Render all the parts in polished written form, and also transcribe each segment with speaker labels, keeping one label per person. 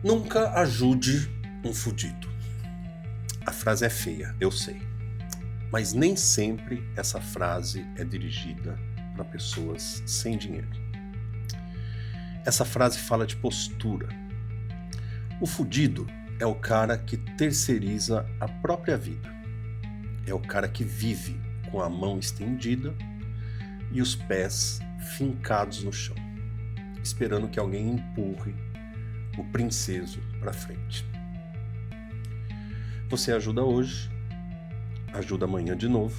Speaker 1: Nunca ajude um fudido. A frase é feia, eu sei. Mas nem sempre essa frase é dirigida para pessoas sem dinheiro. Essa frase fala de postura. O fudido é o cara que terceiriza a própria vida. É o cara que vive com a mão estendida e os pés fincados no chão, esperando que alguém empurre o princeso para frente. Você ajuda hoje, ajuda amanhã de novo,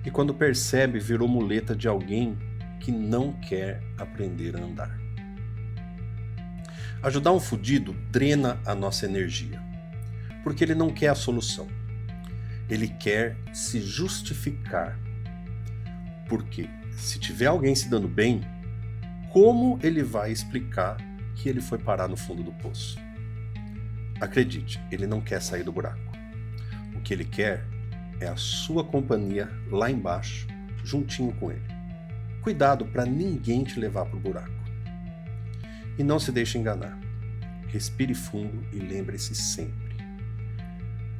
Speaker 1: e quando percebe, virou muleta de alguém que não quer aprender a andar. Ajudar um fudido drena a nossa energia, porque ele não quer a solução. Ele quer se justificar. Porque se tiver alguém se dando bem, como ele vai explicar que ele foi parar no fundo do poço? Acredite, ele não quer sair do buraco. O que ele quer é a sua companhia lá embaixo, juntinho com ele. Cuidado para ninguém te levar para o buraco. E não se deixe enganar. Respire fundo e lembre-se sempre.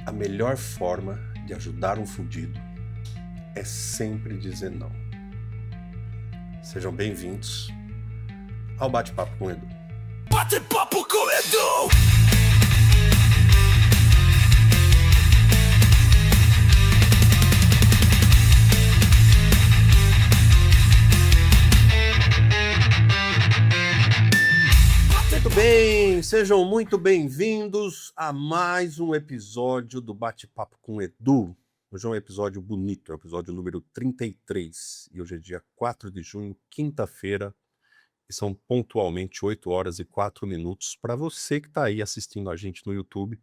Speaker 1: A melhor forma de ajudar um fudido é sempre dizer não. Sejam bem-vindos ao Bate-Papo com Edu.
Speaker 2: Bate-Papo com Edu!
Speaker 1: Muito bem, sejam muito bem-vindos a mais um episódio do Bate-Papo com Edu. Hoje é um episódio bonito, é o episódio número 33. E hoje é dia 4 de junho, quinta-feira. E são pontualmente 8 horas e 4 minutos. Para você que está aí assistindo a gente no YouTube,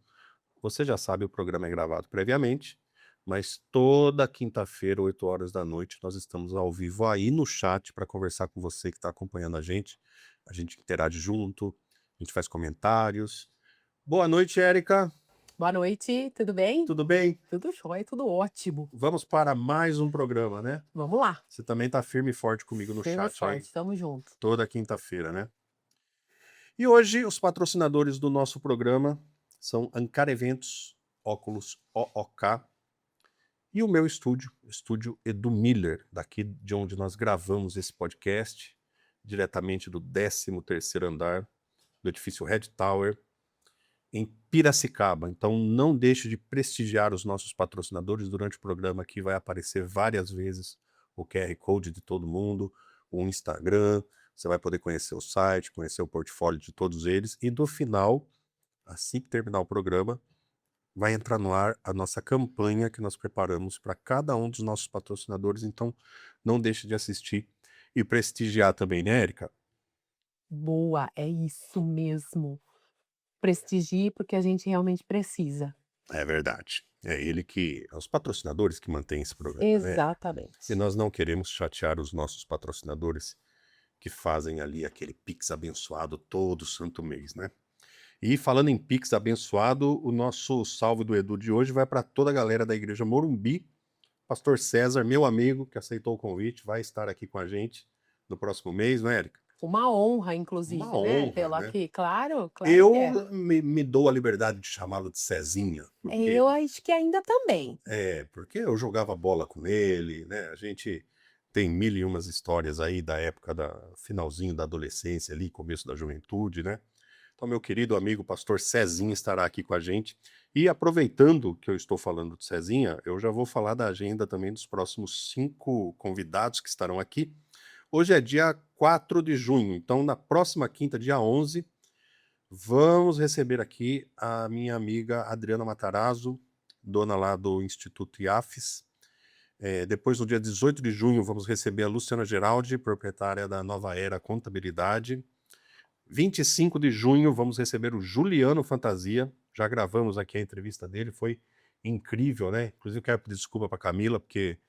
Speaker 1: você já sabe, o programa é gravado previamente. Mas toda quinta-feira, 8 horas da noite, nós estamos ao vivo aí no chat para conversar com você que está acompanhando a gente. A gente interage junto, a gente faz comentários. Boa noite, Érica.
Speaker 3: Boa noite, tudo bem?
Speaker 1: Tudo bem?
Speaker 3: Tudo jóia, tudo ótimo.
Speaker 1: Vamos para mais um programa, né?
Speaker 3: Vamos lá.
Speaker 1: Você também tá firme e forte comigo no
Speaker 3: Firme e
Speaker 1: chat
Speaker 3: forte,
Speaker 1: aí,
Speaker 3: tamo junto.
Speaker 1: toda quinta-feira, né? E hoje os patrocinadores do nosso programa são Ancar Eventos, Óculos OOK e o meu estúdio Edu Miller, daqui de onde nós gravamos esse podcast, diretamente do 13º andar do edifício Red Tower, em Piracicaba. Então não deixe de prestigiar os nossos patrocinadores durante o programa. Aqui vai aparecer várias vezes o QR Code de todo mundo, o Instagram, você vai poder conhecer o site, conhecer o portfólio de todos eles, e no final, assim que terminar o programa, vai entrar no ar a nossa campanha que nós preparamos para cada um dos nossos patrocinadores. Então não deixe de assistir e prestigiar também, né, Érica?
Speaker 3: Boa, é isso mesmo. Prestigie porque a gente realmente precisa.
Speaker 1: É verdade. É os patrocinadores que mantêm esse programa, né?
Speaker 3: Exatamente.
Speaker 1: E nós não queremos chatear os nossos patrocinadores que fazem ali aquele Pix abençoado todo santo mês, né? E falando em Pix abençoado, o nosso salve do Edu de hoje vai para toda a galera da Igreja Morumbi. Pastor César, meu amigo, que aceitou o convite, vai estar aqui com a gente no próximo mês, não é, Érica?
Speaker 3: Uma honra, inclusive,
Speaker 1: Uma
Speaker 3: né?
Speaker 1: honra,
Speaker 3: Pelo
Speaker 1: né?
Speaker 3: aqui, claro que
Speaker 1: Eu
Speaker 3: é.
Speaker 1: me dou a liberdade de chamá-lo de Cezinha, porque
Speaker 3: Eu acho que ainda também.
Speaker 1: porque eu jogava bola com ele, né? A gente tem mil e umas histórias aí da época finalzinho da adolescência ali, começo da juventude, né? Então, meu querido amigo pastor Cezinha estará aqui com a gente. E aproveitando que eu estou falando de Cezinha, eu já vou falar da agenda também dos próximos 5 convidados que estarão aqui. Hoje é dia 4 de junho, então na próxima quinta, dia 11, vamos receber aqui a minha amiga Adriana Matarazzo, dona lá do Instituto IAFES. Depois, no dia 18 de junho, vamos receber a Luciana Geraldi, proprietária da Nova Era Contabilidade. 25 de junho, vamos receber o Juliano Fantasia. Já gravamos aqui a entrevista dele, foi incrível, né? Inclusive, eu quero pedir desculpa para Camila, porque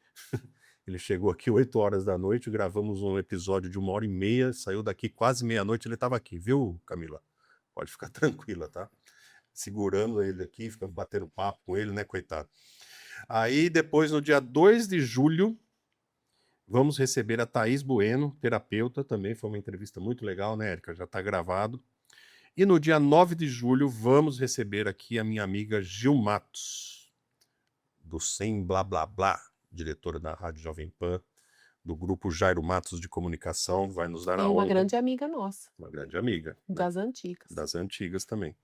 Speaker 1: ele chegou aqui 8 horas da noite, gravamos um episódio de 1h30, saiu daqui quase meia-noite, ele estava aqui, viu, Camila? Pode ficar tranquila, tá? Segurando ele aqui, ficando batendo papo com ele, né, coitado. Aí, depois, no dia 2 de julho, vamos receber a Thaís Bueno, terapeuta, também foi uma entrevista muito legal, né, Érica? Já está gravado. E no dia 9 de julho vamos receber aqui a minha amiga Gil Matos, do Sem Blá Blá Blá, diretora da Rádio Jovem Pan, do grupo Jairo Matos de Comunicação, vai nos dar
Speaker 3: E
Speaker 1: a
Speaker 3: uma
Speaker 1: honra,
Speaker 3: grande amiga nossa,
Speaker 1: uma grande amiga, né?
Speaker 3: das antigas.
Speaker 1: Das antigas também.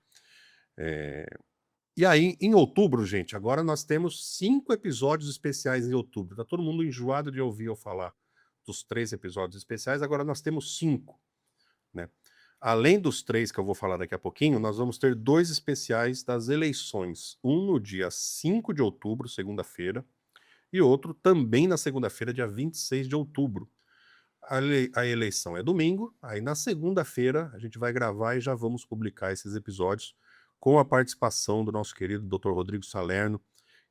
Speaker 1: E aí, em outubro, gente, agora nós temos 5 episódios especiais em outubro. Tá todo mundo enjoado de ouvir eu falar dos 3 episódios especiais, agora nós temos 5, né? Além dos 3 que eu vou falar daqui a pouquinho, nós vamos ter 2 especiais das eleições. Um no dia 5 de outubro, segunda-feira, e outro também na segunda-feira, dia 26 de outubro. A eleição é domingo, aí na segunda-feira a gente vai gravar e já vamos publicar esses episódios com a participação do nosso querido Dr. Rodrigo Salerno,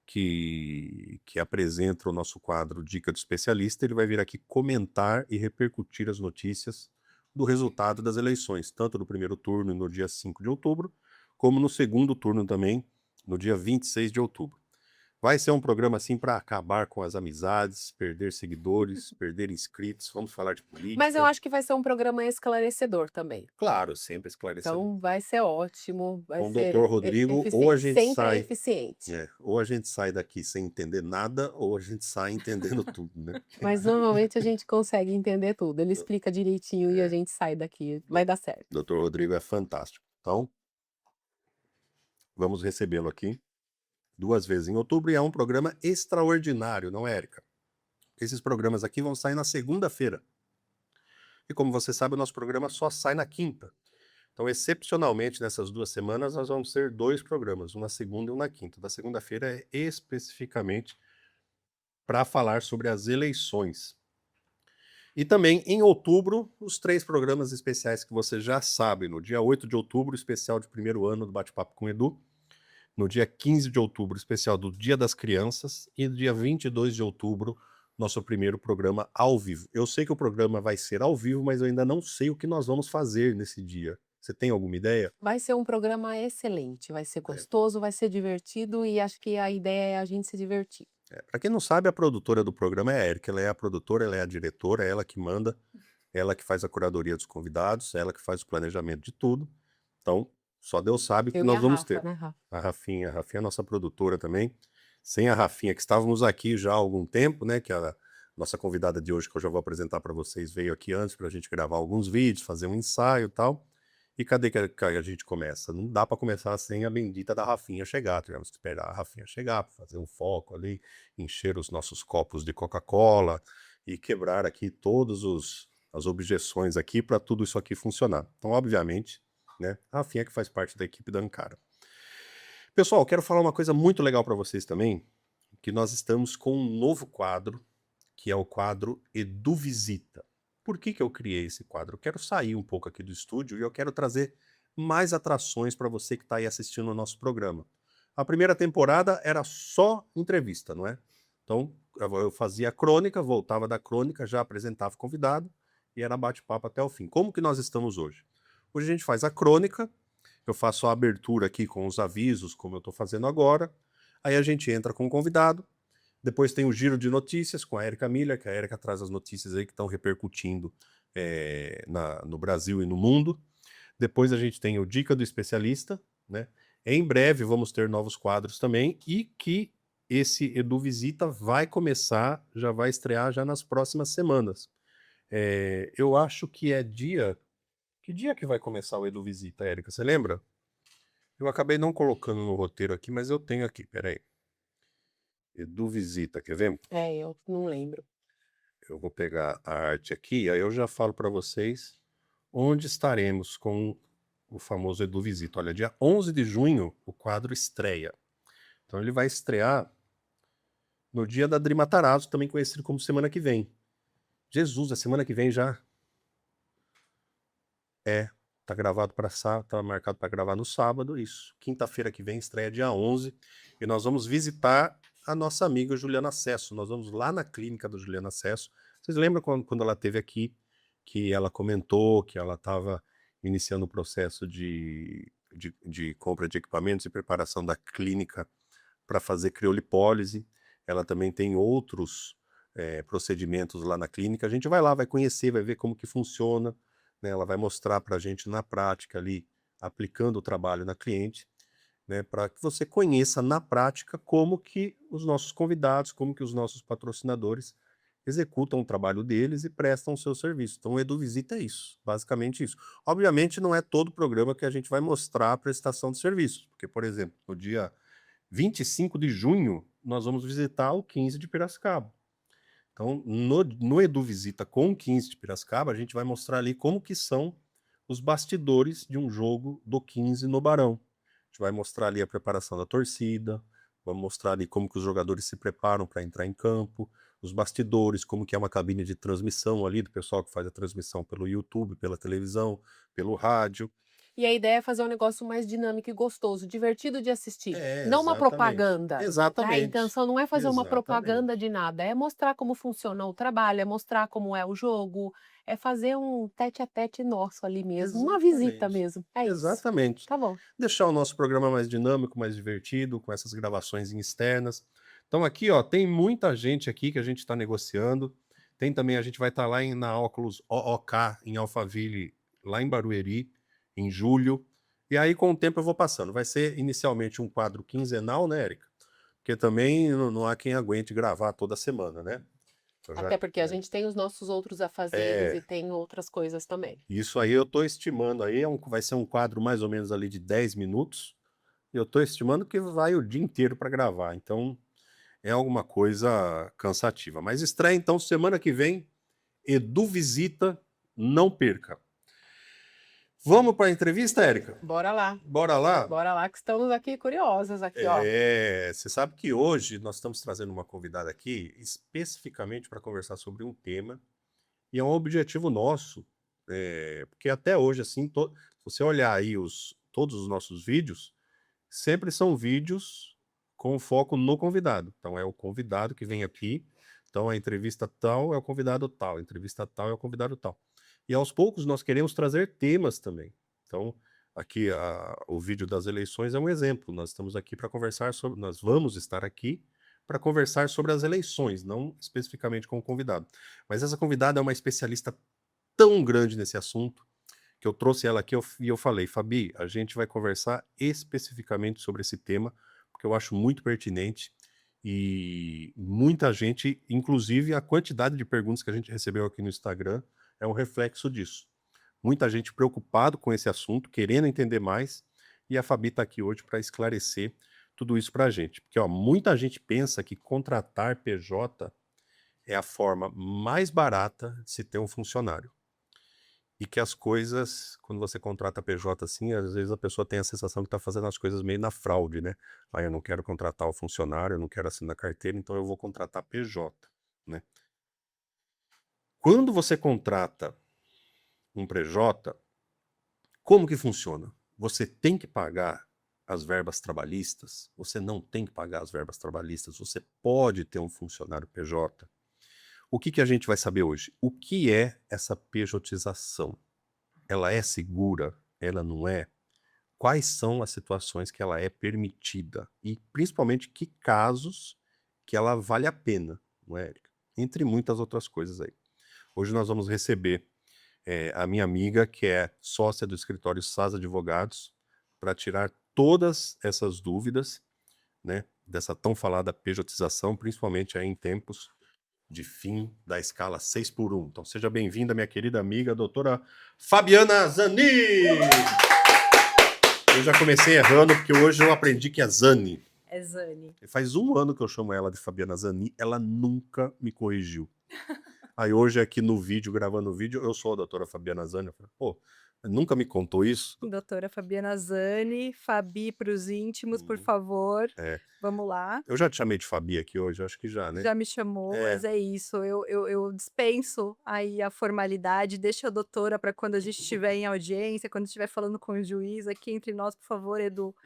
Speaker 1: que apresenta o nosso quadro Dica do Especialista. Ele vai vir aqui comentar e repercutir as notícias do resultado das eleições, tanto no primeiro turno no dia 5 de outubro, como no segundo turno também, no dia 26 de outubro. Vai ser um programa assim para acabar com as amizades, perder seguidores, perder inscritos. Vamos falar de política.
Speaker 3: Mas eu acho que vai ser um programa esclarecedor também.
Speaker 1: Claro, sempre esclarecedor.
Speaker 3: Então vai ser ótimo, vai
Speaker 1: Com o
Speaker 3: ser
Speaker 1: Dr. Rodrigo, ou a gente
Speaker 3: sempre
Speaker 1: sai,
Speaker 3: eficiente.
Speaker 1: ou a gente sai daqui sem entender nada, ou a gente sai entendendo tudo, né?
Speaker 3: Mas normalmente a gente consegue entender tudo. Ele explica direitinho e a gente sai daqui. Vai dar certo.
Speaker 1: Dr. Rodrigo é fantástico. Então, vamos recebê-lo aqui 2 vezes em outubro, e é um programa extraordinário, não é, Érica? Esses programas aqui vão sair na segunda-feira. E como você sabe, o nosso programa só sai na quinta. Então, excepcionalmente, nessas 2 semanas, nós vamos ter 2 programas, um na segunda e um na quinta. Da segunda-feira é especificamente para falar sobre as eleições. E também, em outubro, os 3 programas especiais que você já sabe. No dia 8 de outubro, especial de primeiro ano do Bate-Papo com o Edu. No dia 15 de outubro, especial do Dia das Crianças. E no dia 22 de outubro, nosso primeiro programa ao vivo. Eu sei que o programa vai ser ao vivo, mas eu ainda não sei o que nós vamos fazer nesse dia. Você tem alguma ideia?
Speaker 3: Vai ser um programa excelente, vai ser gostoso, vai ser divertido e acho que a ideia é a gente se divertir.
Speaker 1: Para quem não sabe, a produtora do programa é a Érica. Ela é a produtora, ela é a diretora, é ela que manda, ela que faz a curadoria dos convidados, ela que faz o planejamento de tudo. Então, só Deus sabe o que
Speaker 3: Eu e
Speaker 1: nós
Speaker 3: a
Speaker 1: vamos
Speaker 3: Rafa,
Speaker 1: ter.
Speaker 3: né, Rafa?
Speaker 1: A Rafinha é a nossa produtora também. Sem a Rafinha, que estávamos aqui já há algum tempo, né? Que a nossa convidada de hoje, que eu já vou apresentar para vocês, veio aqui antes para a gente gravar alguns vídeos, fazer um ensaio e tal. E cadê que a gente começa? Não dá para começar sem a bendita da Rafinha chegar. Tivemos que esperar a Rafinha chegar para fazer um foco ali, encher os nossos copos de Coca-Cola e quebrar aqui todas as objeções aqui para tudo isso aqui funcionar. Então, obviamente, né, a Rafinha que faz parte da equipe da Ankara. Pessoal, quero falar uma coisa muito legal para vocês também, que nós estamos com um novo quadro, que é o quadro Edu Visita. Por que eu criei esse quadro? Eu quero sair um pouco aqui do estúdio e eu quero trazer mais atrações para você que está aí assistindo o nosso programa. A primeira temporada era só entrevista, não é? Então, eu fazia a crônica, voltava da crônica, já apresentava o convidado e era bate-papo até o fim. Como que nós estamos hoje? Hoje a gente faz a crônica, eu faço a abertura aqui com os avisos, como eu estou fazendo agora, aí a gente entra com o convidado, depois tem o giro de notícias com a Érica Miller, que a Érica traz as notícias aí que estão repercutindo no Brasil e no mundo. Depois a gente tem o Dica do Especialista, né? Em breve vamos ter novos quadros também, e que esse Edu Visita vai começar, já vai estrear já nas próximas semanas. Eu acho que é dia... Que dia que vai começar o Edu Visita, Érica? Você lembra? Eu acabei não colocando no roteiro aqui, mas eu tenho aqui, peraí. Edu Visita, quer ver?
Speaker 3: Eu não lembro.
Speaker 1: Eu vou pegar a arte aqui, aí eu já falo para vocês onde estaremos com o famoso Edu Visita. Olha, dia 11 de junho o quadro estreia. Então ele vai estrear no dia da Dri Matarazzo, também conhecido como semana que vem. Jesus, a semana que vem já? Tá gravado para sábado, tá marcado para gravar no sábado, isso. Quinta-feira que vem estreia dia 11 e nós vamos visitar a nossa amiga Juliana Cesso. Nós vamos lá na clínica da Juliana Cesso. Vocês lembram quando ela esteve aqui, que ela comentou que ela estava iniciando o processo de compra de equipamentos e preparação da clínica para fazer criolipólise. Ela também tem outros procedimentos lá na clínica. A gente vai lá, vai conhecer, vai ver como que funciona, né? Ela vai mostrar para a gente na prática ali aplicando o trabalho na cliente, né, para que você conheça na prática como que os nossos convidados, como que os nossos patrocinadores executam o trabalho deles e prestam o seu serviço. Então, o Edu Visita é isso, basicamente isso. Obviamente, não é todo programa que a gente vai mostrar a prestação de serviços, porque, por exemplo, no dia 25 de junho, nós vamos visitar o 15 de Piracicaba. Então, no Edu Visita com o 15 de Piracicaba, a gente vai mostrar ali como que são os bastidores de um jogo do 15 no Barão. A gente vai mostrar ali a preparação da torcida, vamos mostrar ali como que os jogadores se preparam para entrar em campo, os bastidores, como que é uma cabine de transmissão ali do pessoal que faz a transmissão pelo YouTube, pela televisão, pelo rádio.
Speaker 3: E a ideia é fazer um negócio mais dinâmico e gostoso, divertido de assistir,
Speaker 1: É,
Speaker 3: não uma
Speaker 1: exatamente.
Speaker 3: propaganda, né, a
Speaker 1: Exatamente.
Speaker 3: intenção não é fazer uma propaganda
Speaker 1: Exatamente.
Speaker 3: de nada, é mostrar como funciona o trabalho, é mostrar como é o jogo, é fazer um tete a tete nosso ali mesmo, uma visita
Speaker 1: Exatamente.
Speaker 3: mesmo, é isso.
Speaker 1: Exatamente.
Speaker 3: Tá bom.
Speaker 1: Deixar o nosso programa mais dinâmico, mais divertido, com essas gravações externas. Então aqui, ó, tem muita gente aqui que a gente está negociando. Tem também, a gente vai estar lá na Óculos OOK, em Alphaville, lá em Barueri, em julho. E aí, com o tempo, eu vou passando. Vai ser inicialmente um quadro quinzenal, né, Érica? Porque também não há quem aguente gravar toda semana, né? Eu já,
Speaker 3: Até porque a gente tem os nossos outros afazeres e tem outras coisas também.
Speaker 1: isso aí eu estou estimando aí, vai ser um quadro mais ou menos ali de 10 minutos. E eu estou estimando que vai o dia inteiro para gravar. Então, é alguma coisa cansativa. Mas estreia então semana que vem, Edu Visita, não perca. Vamos para a entrevista, Érica?
Speaker 3: Bora lá.
Speaker 1: Bora lá?
Speaker 3: Bora lá que estamos aqui curiosas aqui, ó.
Speaker 1: Você sabe que hoje nós estamos trazendo uma convidada aqui especificamente para conversar sobre um tema e é um objetivo nosso, porque até hoje, assim, se você olhar aí todos os nossos vídeos, sempre são vídeos com foco no convidado. Então, é o convidado que vem aqui. Então, a entrevista tal é o convidado tal, a entrevista tal é o convidado tal. E aos poucos nós queremos trazer temas também. Então, aqui o vídeo das eleições é um exemplo. Nós estamos aqui para conversar sobre, nós vamos estar aqui para conversar sobre as eleições, não especificamente com o convidado. Mas essa convidada é uma especialista tão grande nesse assunto que eu trouxe ela aqui e eu falei, Fabi, a gente vai conversar especificamente sobre esse tema, porque eu acho muito pertinente e muita gente, inclusive a quantidade de perguntas que a gente recebeu aqui no Instagram é um reflexo disso. Muita gente preocupado com esse assunto, querendo entender mais, e a Fabi está aqui hoje para esclarecer tudo isso para a gente. Porque ó, muita gente pensa que contratar PJ é a forma mais barata de se ter um funcionário. E que as coisas, quando você contrata PJ assim, às vezes a pessoa tem a sensação que está fazendo as coisas meio na fraude, né? Ah, eu não quero contratar o funcionário, eu não quero assinar carteira, então eu vou contratar PJ, né? Quando você contrata um PJ, como que funciona? Você tem que pagar as verbas trabalhistas, você não tem que pagar as verbas trabalhistas, você pode ter um funcionário PJ. O que a gente vai saber hoje? O que é essa pejotização? Ela é segura? Ela não é? Quais são as situações que ela é permitida? E principalmente que casos que ela vale a pena, não é, Érica? Entre muitas outras coisas aí. Hoje nós vamos receber a minha amiga, que é sócia do escritório SAS Advogados, para tirar todas essas dúvidas, né, dessa tão falada pejotização, principalmente aí em tempos de fim da escala 6x1. Então seja bem-vinda, minha querida amiga, doutora Fabiana Zani! Eu já comecei errando, porque hoje eu aprendi que é Zani.
Speaker 4: É Zani.
Speaker 1: Faz um ano que eu chamo ela de Fabiana Zani, ela nunca me corrigiu. Aí hoje aqui no vídeo, gravando o vídeo, eu sou a doutora Fabiana Zani. Eu falei, pô, nunca me contou isso?
Speaker 4: Doutora Fabiana Zani, Fabi para os íntimos, por favor. Vamos lá.
Speaker 1: Eu já te chamei de Fabi aqui hoje, acho que já, né?
Speaker 4: Já me chamou, mas é isso. Eu dispenso aí a formalidade, deixa a doutora para quando a gente estiver em audiência, quando estiver falando com o juiz aqui entre nós, por favor, Edu.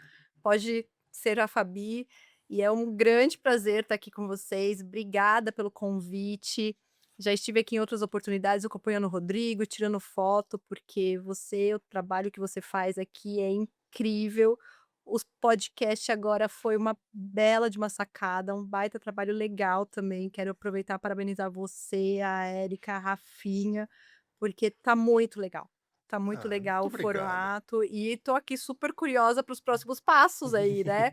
Speaker 4: Pode ser a Fabi. E é um grande prazer estar aqui com vocês. Obrigada pelo convite. Já estive aqui em outras oportunidades acompanhando o Rodrigo, tirando foto, porque o trabalho que você faz aqui é incrível. Os podcasts agora foi uma bela de uma sacada, um baita trabalho legal também. Quero aproveitar e parabenizar você, a Érica, a Rafinha, porque tá muito legal. tá muito
Speaker 1: Ah,
Speaker 4: legal
Speaker 1: muito
Speaker 4: o
Speaker 1: obrigado.
Speaker 4: formato e tô aqui super curiosa para os próximos passos aí, né,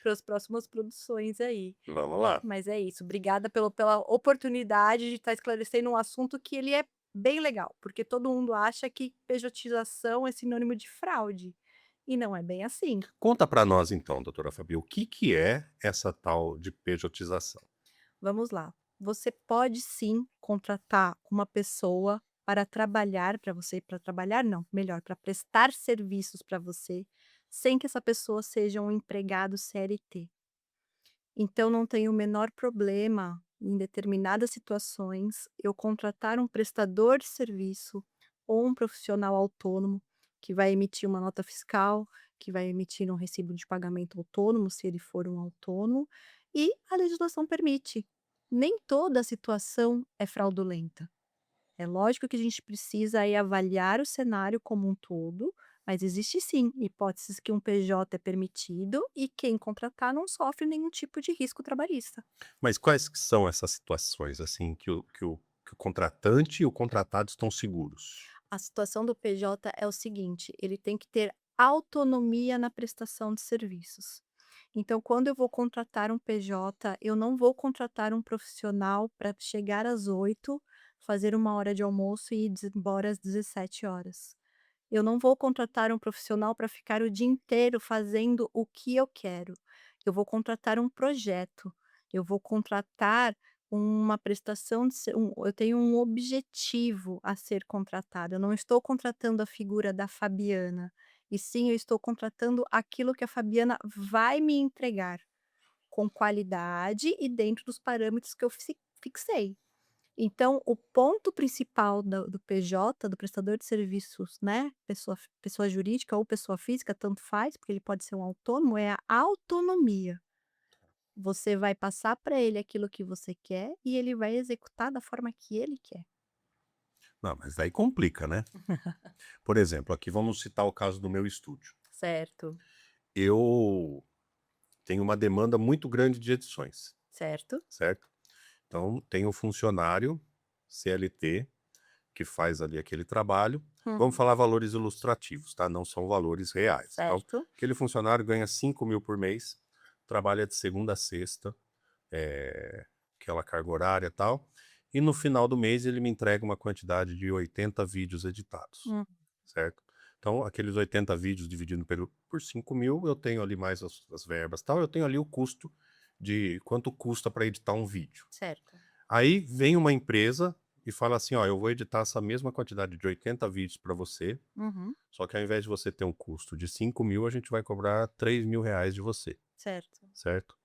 Speaker 4: para as próximas produções aí.
Speaker 1: Vamos lá.
Speaker 4: Mas é isso, obrigada pela oportunidade de estar esclarecendo um assunto que ele é bem legal, porque todo mundo acha que pejotização é sinônimo de fraude, e não é bem assim.
Speaker 1: Conta para nós então, doutora Fabi, o que que é essa tal de pejotização?
Speaker 4: Vamos lá. Você pode sim contratar uma pessoa para trabalhar para você, para trabalhar não, melhor, para prestar serviços para você, sem que essa pessoa seja um empregado CLT. Então não tem o menor problema em determinadas situações eu contratar um prestador de serviço ou um profissional autônomo que vai emitir uma nota fiscal, que vai emitir um recibo de pagamento autônomo, se ele for um autônomo, e a legislação permite. Nem toda situação é fraudulenta. É lógico que a gente precisa aí avaliar o cenário como um todo, mas existe sim hipóteses que um PJ é permitido e quem contratar não sofre nenhum tipo de risco trabalhista.
Speaker 1: Mas quais que são essas situações, assim, que o contratante e o contratado estão seguros?
Speaker 4: A situação do PJ é o seguinte: ele tem que ter autonomia na prestação de serviços. Então, quando eu vou contratar um PJ, eu não vou contratar um profissional para chegar às 8, fazer uma hora de almoço e ir embora às 17 horas. Eu não vou contratar um profissional para ficar o dia inteiro fazendo o que eu quero. Eu vou contratar um projeto. Eu vou contratar uma prestação eu tenho um objetivo a ser contratado. Eu não estou contratando a figura da Fabiana, e sim eu estou contratando aquilo que a Fabiana vai me entregar, com qualidade e dentro dos parâmetros que eu fixei. Então, o ponto principal do PJ, do prestador de serviços, né, pessoa jurídica ou pessoa física, tanto faz, porque ele pode ser um autônomo, é a autonomia. Você vai passar para ele aquilo que você quer e ele vai executar da forma que ele quer.
Speaker 1: Não, mas daí complica, né? Por exemplo, aqui vamos citar o caso do meu estúdio.
Speaker 4: Certo,
Speaker 1: Eu tenho uma demanda muito grande de edições,
Speaker 4: certo.
Speaker 1: certo? Então, tem o funcionário CLT que faz ali aquele trabalho. Vamos
Speaker 4: Uhum.
Speaker 1: falar valores ilustrativos, tá? Não são valores reais. Então,
Speaker 4: Certo.
Speaker 1: aquele funcionário ganha 5.000 por mês, trabalha de segunda a sexta, aquela carga horária e tal, e no final do mês ele me entrega uma quantidade de 80 vídeos editados,
Speaker 4: Hum,
Speaker 1: certo? Então, aqueles 80 vídeos dividido por 5.000, eu tenho ali mais as verbas e tal, eu tenho ali o custo de quanto custa para editar um vídeo.
Speaker 4: certo.
Speaker 1: Aí vem uma empresa e fala assim, ó, eu vou editar essa mesma quantidade de 80 vídeos para você,
Speaker 4: Uhum.
Speaker 1: só que ao invés de você ter um custo de 5.000, a gente vai cobrar 3.000 reais de você,
Speaker 4: Certo.
Speaker 1: certo?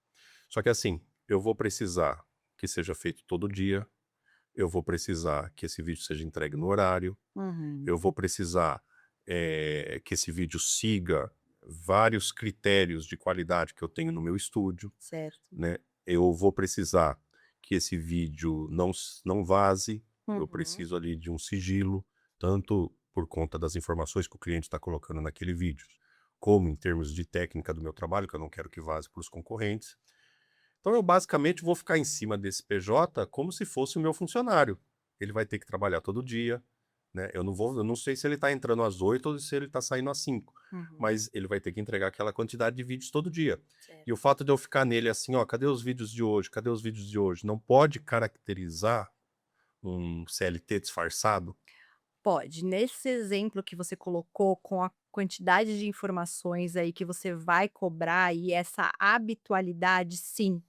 Speaker 1: Só que assim, eu vou precisar que seja feito todo dia, eu vou precisar que esse vídeo seja entregue no horário,
Speaker 4: Uhum.
Speaker 1: eu vou precisar que esse vídeo siga vários critérios de qualidade que eu tenho no meu estúdio,
Speaker 4: Certo.
Speaker 1: né? Eu vou precisar que esse vídeo não vaze, eu
Speaker 4: Uhum.
Speaker 1: preciso ali de um sigilo, tanto por conta das informações que o cliente está colocando naquele vídeo, como em termos de técnica do meu trabalho, que eu não quero que vaze para os concorrentes. Então eu basicamente vou ficar em cima desse PJ como se fosse o meu funcionário. Ele vai ter que trabalhar todo dia, né? Eu não sei se ele está entrando às 8 ou se ele está saindo às 5,
Speaker 4: Uhum.
Speaker 1: mas ele vai ter que entregar aquela quantidade de vídeos todo dia. E
Speaker 4: Certo.
Speaker 1: o fato de eu ficar nele assim, ó, cadê os vídeos de hoje? Cadê os vídeos de hoje? Não pode caracterizar um CLT disfarçado?
Speaker 4: Pode. Nesse exemplo que você colocou, com a quantidade de informações aí que você vai cobrar e essa habitualidade, sim,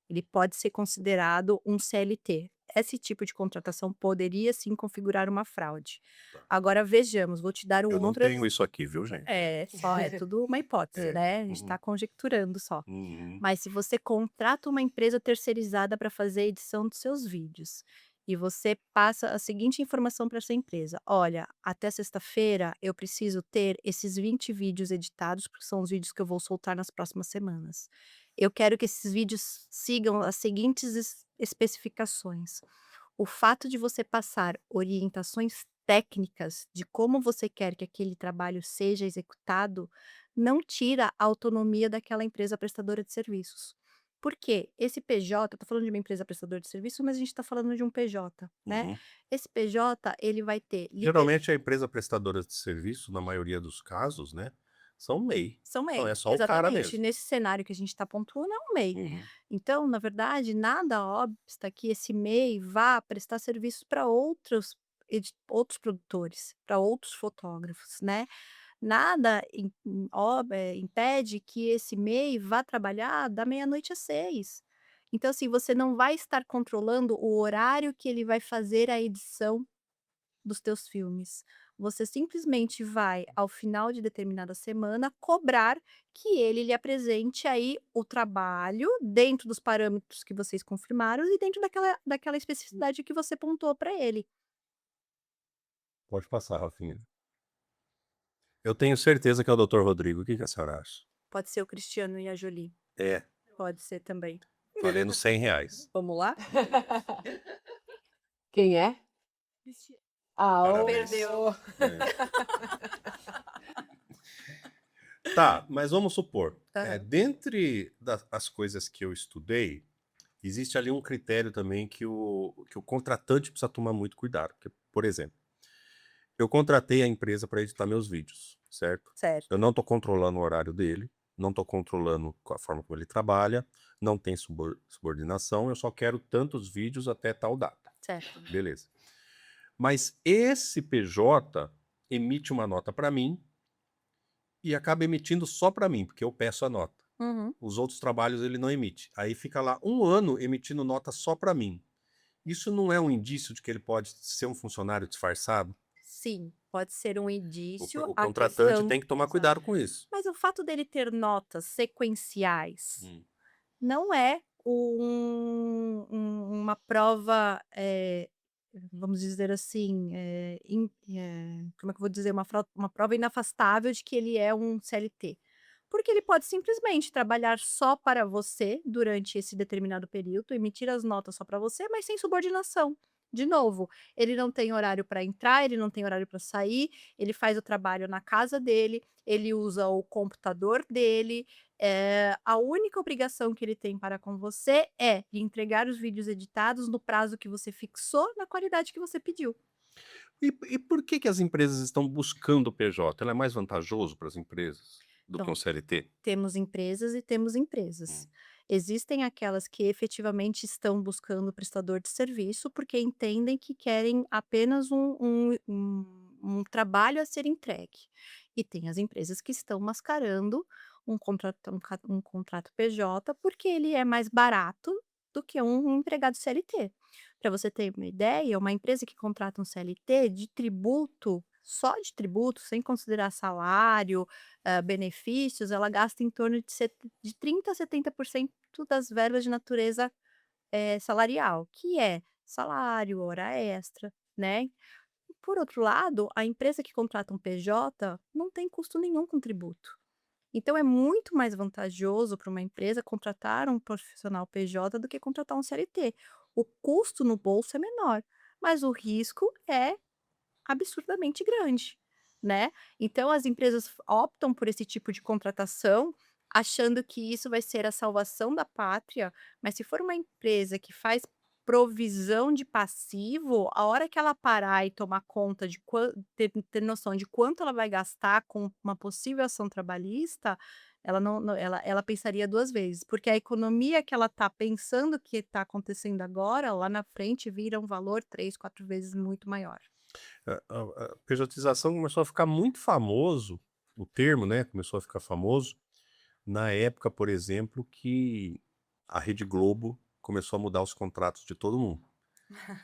Speaker 4: ele pode ser considerado um CLT. Esse tipo de contratação poderia sim configurar uma fraude.
Speaker 1: Tá.
Speaker 4: Agora vejamos, vou te dar
Speaker 1: Eu
Speaker 4: um
Speaker 1: não
Speaker 4: outro
Speaker 1: tenho isso aqui, viu, gente?
Speaker 4: é tudo uma hipótese,
Speaker 1: É.
Speaker 4: né, a gente
Speaker 1: Uhum.
Speaker 4: está conjecturando só.
Speaker 1: Uhum.
Speaker 4: Mas se você contrata uma empresa terceirizada para fazer a edição dos seus vídeos, e você passa a seguinte informação para essa empresa: "Olha, até sexta-feira eu preciso ter esses 20 vídeos editados, porque são os vídeos que eu vou soltar nas próximas semanas. Eu quero que esses vídeos sigam as seguintes especificações". O fato de você passar orientações técnicas de como você quer que aquele trabalho seja executado, não tira a autonomia daquela empresa prestadora de serviços. Por quê? Esse PJ, eu tô falando de uma empresa prestadora de serviço, mas a gente tá falando de um PJ, né?
Speaker 1: Uhum.
Speaker 4: Esse PJ, ele vai ter
Speaker 1: Geralmente a empresa prestadora de serviço, na maioria dos casos, né, são MEI.
Speaker 4: são
Speaker 1: Então é
Speaker 4: MEI,
Speaker 1: só o cara
Speaker 4: exatamente.
Speaker 1: mesmo.
Speaker 4: Nesse cenário que a gente está pontuando, é um MEI.
Speaker 1: Uhum.
Speaker 4: Então, na verdade, nada obsta que esse MEI vá prestar serviços para outros produtores, para outros fotógrafos, né? Nada impede que esse MEI vá trabalhar da meia-noite às 6. Então, assim, você não vai estar controlando o horário que ele vai fazer a edição dos teus filmes. Você simplesmente vai, ao final de determinada semana, cobrar que ele lhe apresente aí o trabalho dentro dos parâmetros que vocês confirmaram e dentro daquela especificidade que você pontuou para ele.
Speaker 1: Pode passar, Rafinha. Eu tenho certeza que é o Dr. Rodrigo. O que que a senhora acha?
Speaker 4: Pode ser o Cristiano e a Jolie.
Speaker 1: É,
Speaker 4: Pode ser também.
Speaker 1: valendo R$ 100.
Speaker 4: Vamos lá?
Speaker 3: Quem é? Ah,
Speaker 1: Parabéns.
Speaker 4: Perdeu.
Speaker 1: Tá, mas vamos supor,
Speaker 4: Aham.
Speaker 1: dentre as coisas que eu estudei, existe ali um critério também que o contratante precisa tomar muito cuidado. Porque, por exemplo, eu contratei a empresa para editar meus vídeos, certo?
Speaker 4: Certo,
Speaker 1: Eu não estou controlando o horário dele, não estou controlando a forma como ele trabalha, não tem subordinação, eu só quero tantos vídeos até tal data.
Speaker 4: certo.
Speaker 1: Beleza. Mas esse PJ emite uma nota para mim e acaba emitindo só para mim, porque eu peço a nota.
Speaker 4: Uhum.
Speaker 1: Os outros trabalhos ele não emite. Aí fica lá 1 ano emitindo nota só para mim. Isso não é um indício de que ele pode ser um funcionário disfarçado?
Speaker 4: Sim, pode ser um
Speaker 1: O,
Speaker 4: indício.
Speaker 1: o
Speaker 4: A
Speaker 1: contratante
Speaker 4: questão.
Speaker 1: tem que tomar
Speaker 4: Exato.
Speaker 1: cuidado com isso.
Speaker 4: Mas o fato dele ter notas sequenciais
Speaker 1: Hum.
Speaker 4: não é uma prova, vamos dizer assim, como é que eu vou dizer? Uma prova inafastável de que ele é um CLT. Porque ele pode simplesmente trabalhar só para você durante esse determinado período, emitir as notas só para você, mas sem subordinação. De novo, ele não tem horário para entrar, ele não tem horário para sair, ele faz o trabalho na casa dele, ele usa o computador dele, a única obrigação que ele tem para com você é de entregar os vídeos editados no prazo que você fixou, na qualidade que você pediu.
Speaker 1: E por que as empresas estão buscando o PJ? Ele é mais vantajoso para as empresas do que um
Speaker 4: Então,
Speaker 1: CLT?
Speaker 4: temos empresas e temos empresas. Existem aquelas que efetivamente estão buscando o prestador de serviço porque entendem que querem apenas um trabalho a ser entregue. E tem as empresas que estão mascarando um contrato PJ porque ele é mais barato do que um empregado CLT. Para você ter uma ideia, uma empresa que contrata um CLT de tributo, só de tributo, sem considerar salário, benefícios, ela gasta em torno de 30 a 70% das verbas de natureza, salarial, que é salário, hora extra, né. Por outro lado, a empresa que contrata um PJ não tem custo nenhum com tributo. Então é muito mais vantajoso para uma empresa contratar um profissional PJ do que contratar um CLT. O custo no bolso é menor, mas o risco é absurdamente grande, né. Então as empresas optam por esse tipo de contratação, achando que isso vai ser a salvação da pátria, mas se for uma empresa que faz provisão de passivo, a hora que ela parar e tomar conta de ter noção de quanto ela vai gastar com uma possível ação trabalhista, ela não ela pensaria 2 vezes, porque a economia que ela está pensando que está acontecendo agora, lá na frente vira um valor 3, 4 vezes muito maior.
Speaker 1: A pejotização começou a ficar muito famoso, o termo, né, começou a ficar famoso na época, por exemplo, que a Rede Globo começou a mudar os contratos de todo mundo.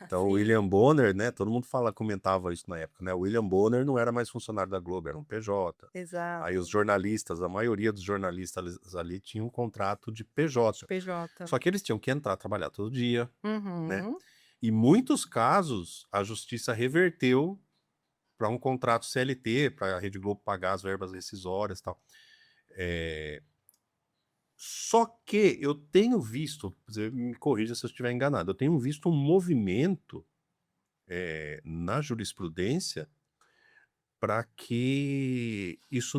Speaker 1: Então o
Speaker 4: Sim.
Speaker 1: William Bonner, né, todo mundo comentava isso na época, né, o William Bonner não era mais funcionário da Globo, era um PJ. Aí os
Speaker 4: Exato,
Speaker 1: jornalistas, a maioria dos jornalistas ali tinham um contrato de PJ.
Speaker 4: PJ.
Speaker 1: Só que eles tinham que entrar, trabalhar todo dia, né?
Speaker 4: Uhum.
Speaker 1: Em muitos casos, a justiça reverteu para um contrato CLT, para a Rede Globo pagar as verbas rescisórias e tal. Só que eu tenho visto, você me corrija se eu estiver enganado, eu tenho visto um movimento na jurisprudência para que isso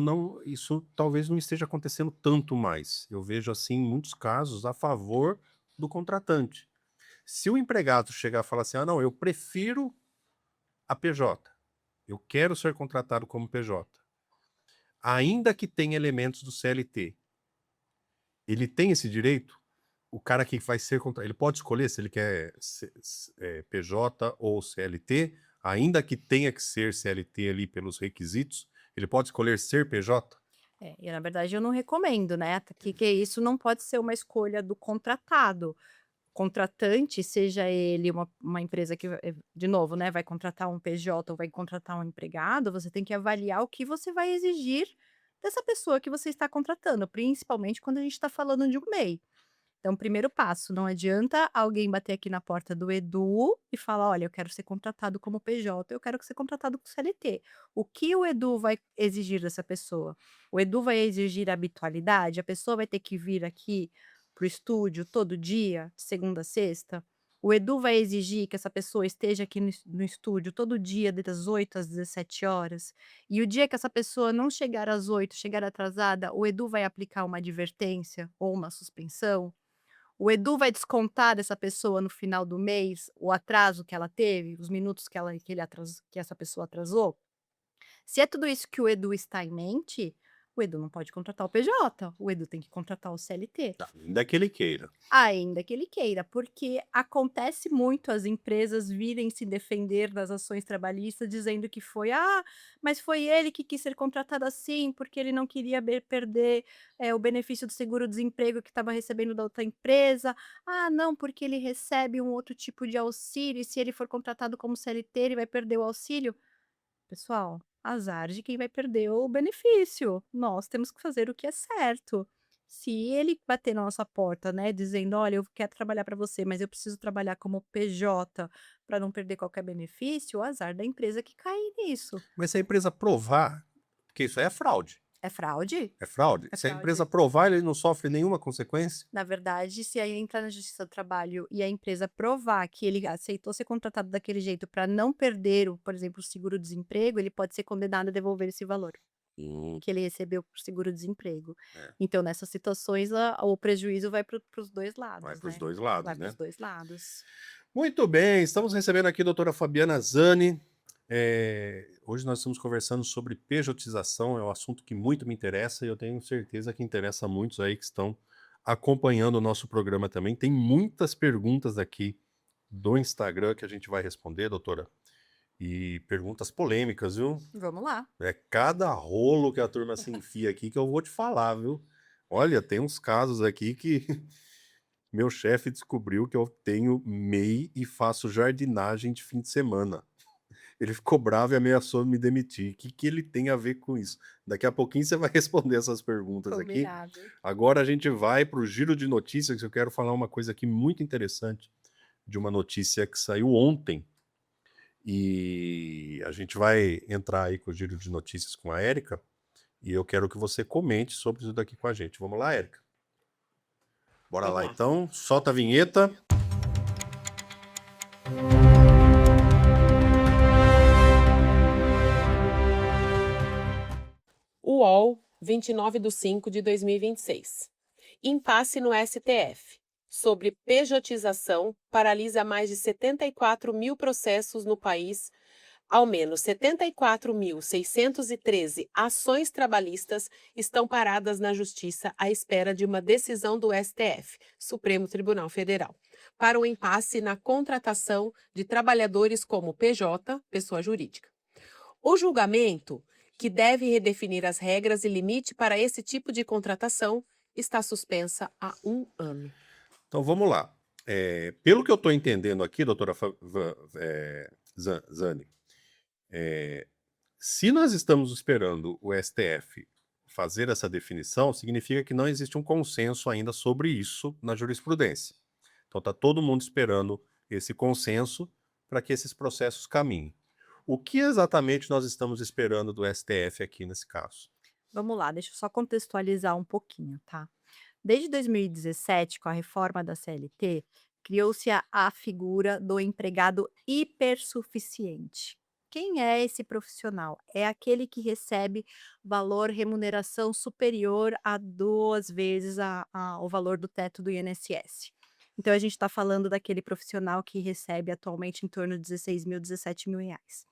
Speaker 1: talvez não esteja acontecendo tanto mais. Eu vejo, assim, muitos casos a favor do contratante. Se o empregado chegar e falar assim: "Ah, não, eu prefiro a PJ, eu quero ser contratado como PJ", ainda que tenha elementos do CLT, ele tem esse direito? O cara que vai ser contra ele pode escolher se ele quer PJ ou CLT, ainda que tenha que ser CLT ali pelos requisitos, ele pode escolher ser PJ?
Speaker 4: E na verdade eu não recomendo, né, até que isso não pode ser uma escolha do contratado. Contratante, seja ele uma empresa que de novo, né, vai contratar um PJ ou vai contratar um empregado, você tem que avaliar o que você vai exigir dessa pessoa que você está contratando, principalmente quando a gente está falando de um MEI. Então, primeiro passo, não adianta alguém bater aqui na porta do Edu e falar: "Olha, eu quero ser contratado como PJ, eu quero ser contratado com CLT". O que o Edu vai exigir dessa pessoa? O Edu vai exigir habitualidade? A pessoa vai ter que vir aqui para o estúdio todo dia, de segunda a sexta? O Edu vai exigir que essa pessoa esteja aqui no estúdio todo dia, das 8 às 17 horas? E o dia que essa pessoa não chegar às 8, chegar atrasada, o Edu vai aplicar uma advertência ou uma suspensão? O Edu vai descontar dessa pessoa no final do mês o atraso que ela teve, os minutos que essa pessoa atrasou? Se é tudo isso que o Edu está em mente, o Edu não pode contratar o PJ, o Edu tem que contratar o CLT.
Speaker 1: Ainda que ele queira.
Speaker 4: Ainda que ele queira, porque acontece muito as empresas virem se defender das ações trabalhistas dizendo que foi: "Ah, mas foi ele que quis ser contratado assim, porque ele não queria perder, o benefício do seguro-desemprego que estava recebendo da outra empresa. Ah, não, porque ele recebe um outro tipo de auxílio e se ele for contratado como CLT ele vai perder o auxílio". Pessoal, azar de quem vai perder o benefício. Nós temos que fazer o que é certo. Se ele bater na nossa porta, né, dizendo: "Olha, eu quero trabalhar para você, mas eu preciso trabalhar como PJ para não perder qualquer benefício", o azar da empresa que cai nisso.
Speaker 1: Mas se a empresa provar, porque isso aí é fraude.
Speaker 4: É fraude?
Speaker 1: É fraude?
Speaker 4: É
Speaker 1: Se a empresa
Speaker 4: fraude.
Speaker 1: provar, ele não sofre nenhuma consequência?
Speaker 4: Na verdade, se aí entrar na Justiça do Trabalho e a empresa provar que ele aceitou ser contratado daquele jeito para não perder o, por exemplo, o seguro-desemprego, ele pode ser condenado a devolver esse valor
Speaker 1: Hum,
Speaker 4: que ele recebeu por seguro-desemprego.
Speaker 1: é,
Speaker 4: Então, nessas situações, o prejuízo vai para os 2
Speaker 1: vai
Speaker 4: lados,
Speaker 1: para os
Speaker 4: né.
Speaker 1: 2
Speaker 4: Vai
Speaker 1: lados,
Speaker 4: para os
Speaker 1: né.
Speaker 4: 2 lados.
Speaker 1: Muito bem, estamos recebendo aqui a doutora Fabiana Zani. Hoje nós estamos conversando sobre pejotização, é um assunto que muito me interessa e eu tenho certeza que interessa a muitos aí que estão acompanhando o nosso programa também. Tem muitas perguntas aqui do Instagram que a gente vai responder, doutora, e perguntas polêmicas, viu?
Speaker 4: Vamos lá.
Speaker 1: É cada rolo que a turma se enfia aqui que eu vou te falar, viu? Olha, tem uns casos aqui que meu chefe descobriu que eu tenho MEI e faço jardinagem de fim de semana. Ele ficou bravo e ameaçou me demitir. O que que ele tem a ver com isso? Daqui a pouquinho você vai responder essas perguntas aqui.
Speaker 4: Combinado.
Speaker 1: Agora a gente vai para o giro de notícias, que eu quero falar uma coisa aqui muito interessante, de uma notícia que saiu ontem. E a gente vai entrar aí com o giro de notícias com a Érica, e eu quero que você comente sobre isso daqui com a gente. Vamos lá, Érica? Bora
Speaker 2: Vamos
Speaker 1: lá
Speaker 2: lá.
Speaker 1: então, solta a vinheta.
Speaker 3: UOL, 29/5/2026. Impasse no STF. Sobre pejotização, paralisa mais de 74 mil processos no país. Ao menos 74.613 ações trabalhistas estão paradas na Justiça à espera de uma decisão do STF, Supremo Tribunal Federal, para o impasse na contratação de trabalhadores como PJ, pessoa jurídica. O julgamento, que deve redefinir as regras e limite para esse tipo de contratação, está suspensa há 1 ano.
Speaker 1: Então vamos lá. Pelo que eu estou entendendo aqui, doutora Zani, se nós estamos esperando o STF fazer essa definição, significa que não existe um consenso ainda sobre isso na jurisprudência. Então está todo mundo esperando esse consenso para que esses processos caminhem. O que exatamente nós estamos esperando do STF aqui nesse caso?
Speaker 4: Vamos lá, deixa eu só contextualizar um pouquinho, tá? Desde 2017, com a reforma da CLT, criou-se a figura do empregado hipersuficiente. Quem é esse profissional? É aquele que recebe valor remuneração superior a 2 vezes o valor do teto do INSS. Então a gente está falando daquele profissional que recebe atualmente em torno de 16.000, 17.000 reais.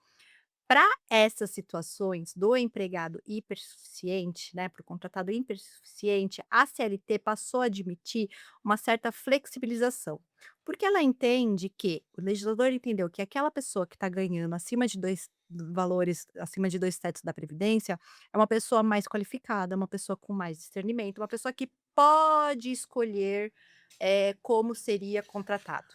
Speaker 4: Para essas situações do empregado hipersuficiente, né, para o contratado hipersuficiente, a CLT passou a admitir uma certa flexibilização, porque ela entende que o legislador entendeu que aquela pessoa que está ganhando acima de 2 valores, acima de 2 tetos da previdência, é uma pessoa mais qualificada, uma pessoa com mais discernimento, uma pessoa que pode escolher, como seria contratado.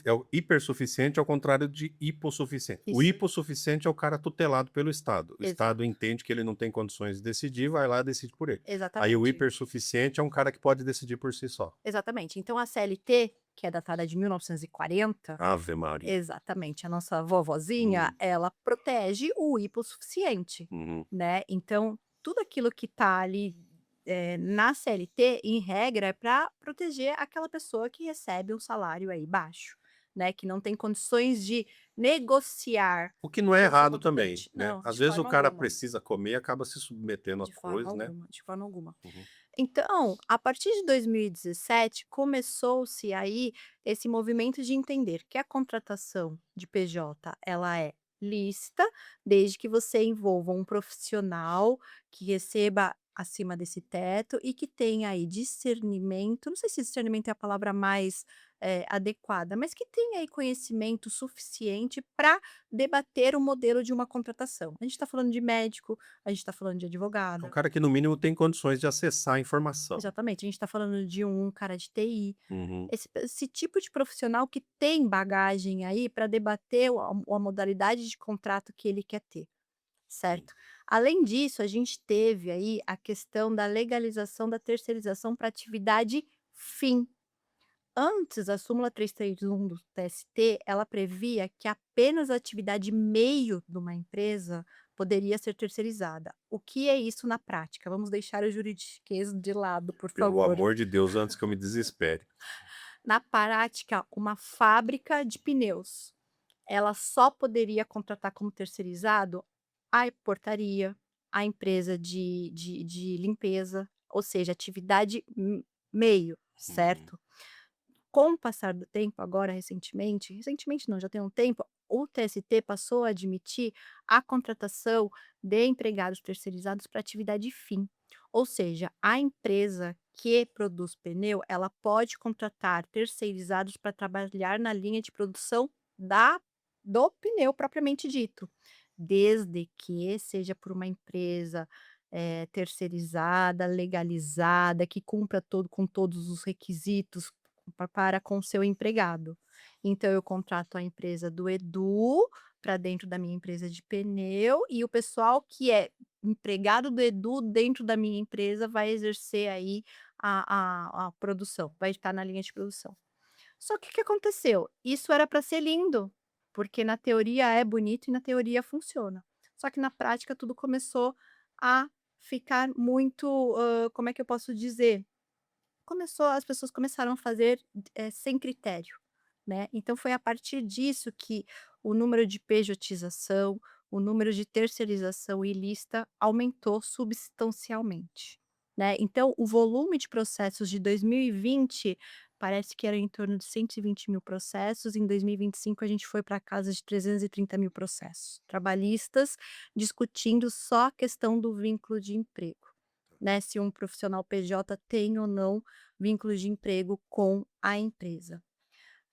Speaker 1: É o hipersuficiente ao contrário de hipossuficiente. O
Speaker 4: Isso,
Speaker 1: hipossuficiente é o cara tutelado pelo Estado. O
Speaker 4: exa
Speaker 1: Estado entende que ele não tem condições de decidir, vai lá e decide por ele. Aí o
Speaker 4: exatamente.
Speaker 1: hipersuficiente é um cara que pode decidir por si só.
Speaker 4: Exatamente. Então a CLT, que é datada de 1940,
Speaker 1: Ave Maria.
Speaker 4: exatamente, a nossa vovozinha,
Speaker 1: Hum,
Speaker 4: ela protege o hipossuficiente,
Speaker 1: uhum.
Speaker 4: né. Então, tudo aquilo que está ali, na CLT, em regra, é para proteger aquela pessoa que recebe um salário aí baixo, né, que não tem condições de negociar
Speaker 1: O que não é
Speaker 4: com o seu
Speaker 1: errado também,
Speaker 4: contratante.
Speaker 1: né?
Speaker 4: Não,
Speaker 1: Às
Speaker 4: de
Speaker 1: vezes o
Speaker 4: forma
Speaker 1: cara
Speaker 4: alguma,
Speaker 1: precisa comer e acaba se submetendo a
Speaker 4: de forma
Speaker 1: coisas, né?
Speaker 4: alguma, de forma alguma.
Speaker 1: Uhum.
Speaker 4: Então, a partir de 2017, começou-se aí esse movimento de entender que a contratação de PJ, ela é lícita, desde que você envolva um profissional que receba acima desse teto e que tenha aí discernimento, não sei se discernimento é a palavra mais adequada, mas que tenha aí conhecimento suficiente para debater o modelo de uma contratação. A gente está falando de médico, a gente está falando de
Speaker 1: É um
Speaker 4: advogado.
Speaker 1: cara que no mínimo tem condições de acessar a informação.
Speaker 4: Exatamente, a gente está falando de um cara de TI,
Speaker 1: Uhum.
Speaker 4: esse tipo de profissional que tem bagagem aí para debater a modalidade de contrato que ele quer ter,
Speaker 1: Sim.
Speaker 4: certo? Além disso, a gente teve aí a questão da legalização da terceirização para atividade fim. Antes, a súmula 331 do TST, ela previa que apenas a atividade meio de uma empresa poderia ser terceirizada. O que é isso na prática? Vamos deixar o juridiquês de lado, por
Speaker 1: Pelo
Speaker 4: favor.
Speaker 1: amor de Deus, antes que eu me desespere.
Speaker 4: Na prática, uma fábrica de pneus, ela só poderia contratar como terceirizado a portaria, a empresa de limpeza, ou seja, atividade meio,
Speaker 1: Uhum.
Speaker 4: certo? Com o passar do tempo, agora recentemente não, já tem um tempo, o TST passou a admitir a contratação de empregados terceirizados para atividade fim. Ou seja, a empresa que produz pneu, ela pode contratar terceirizados para trabalhar na linha de produção da do pneu propriamente dito, desde que seja por uma empresa, terceirizada, legalizada, que cumpra com todos os requisitos para com o seu empregado. Então eu contrato a empresa do Edu para dentro da minha empresa de pneu e o pessoal que é empregado do Edu dentro da minha empresa vai exercer aí a produção, vai estar na linha de produção. Só que o que aconteceu? Isso era para ser lindo, porque na teoria é bonito e na teoria funciona. Só que na prática tudo começou a ficar muito, como é que eu posso dizer? As pessoas começaram a fazer, sem critério, né. Então foi a partir disso que o número de pejotização, o número de terceirização ilícita aumentou substancialmente, né. Então o volume de processos de 2020 parece que era em torno de 120.000 processos, em 2025 a gente foi para casa de 330.000 processos trabalhistas, discutindo só a questão do vínculo de emprego, né, se um profissional PJ tem ou não vínculo de emprego com a empresa.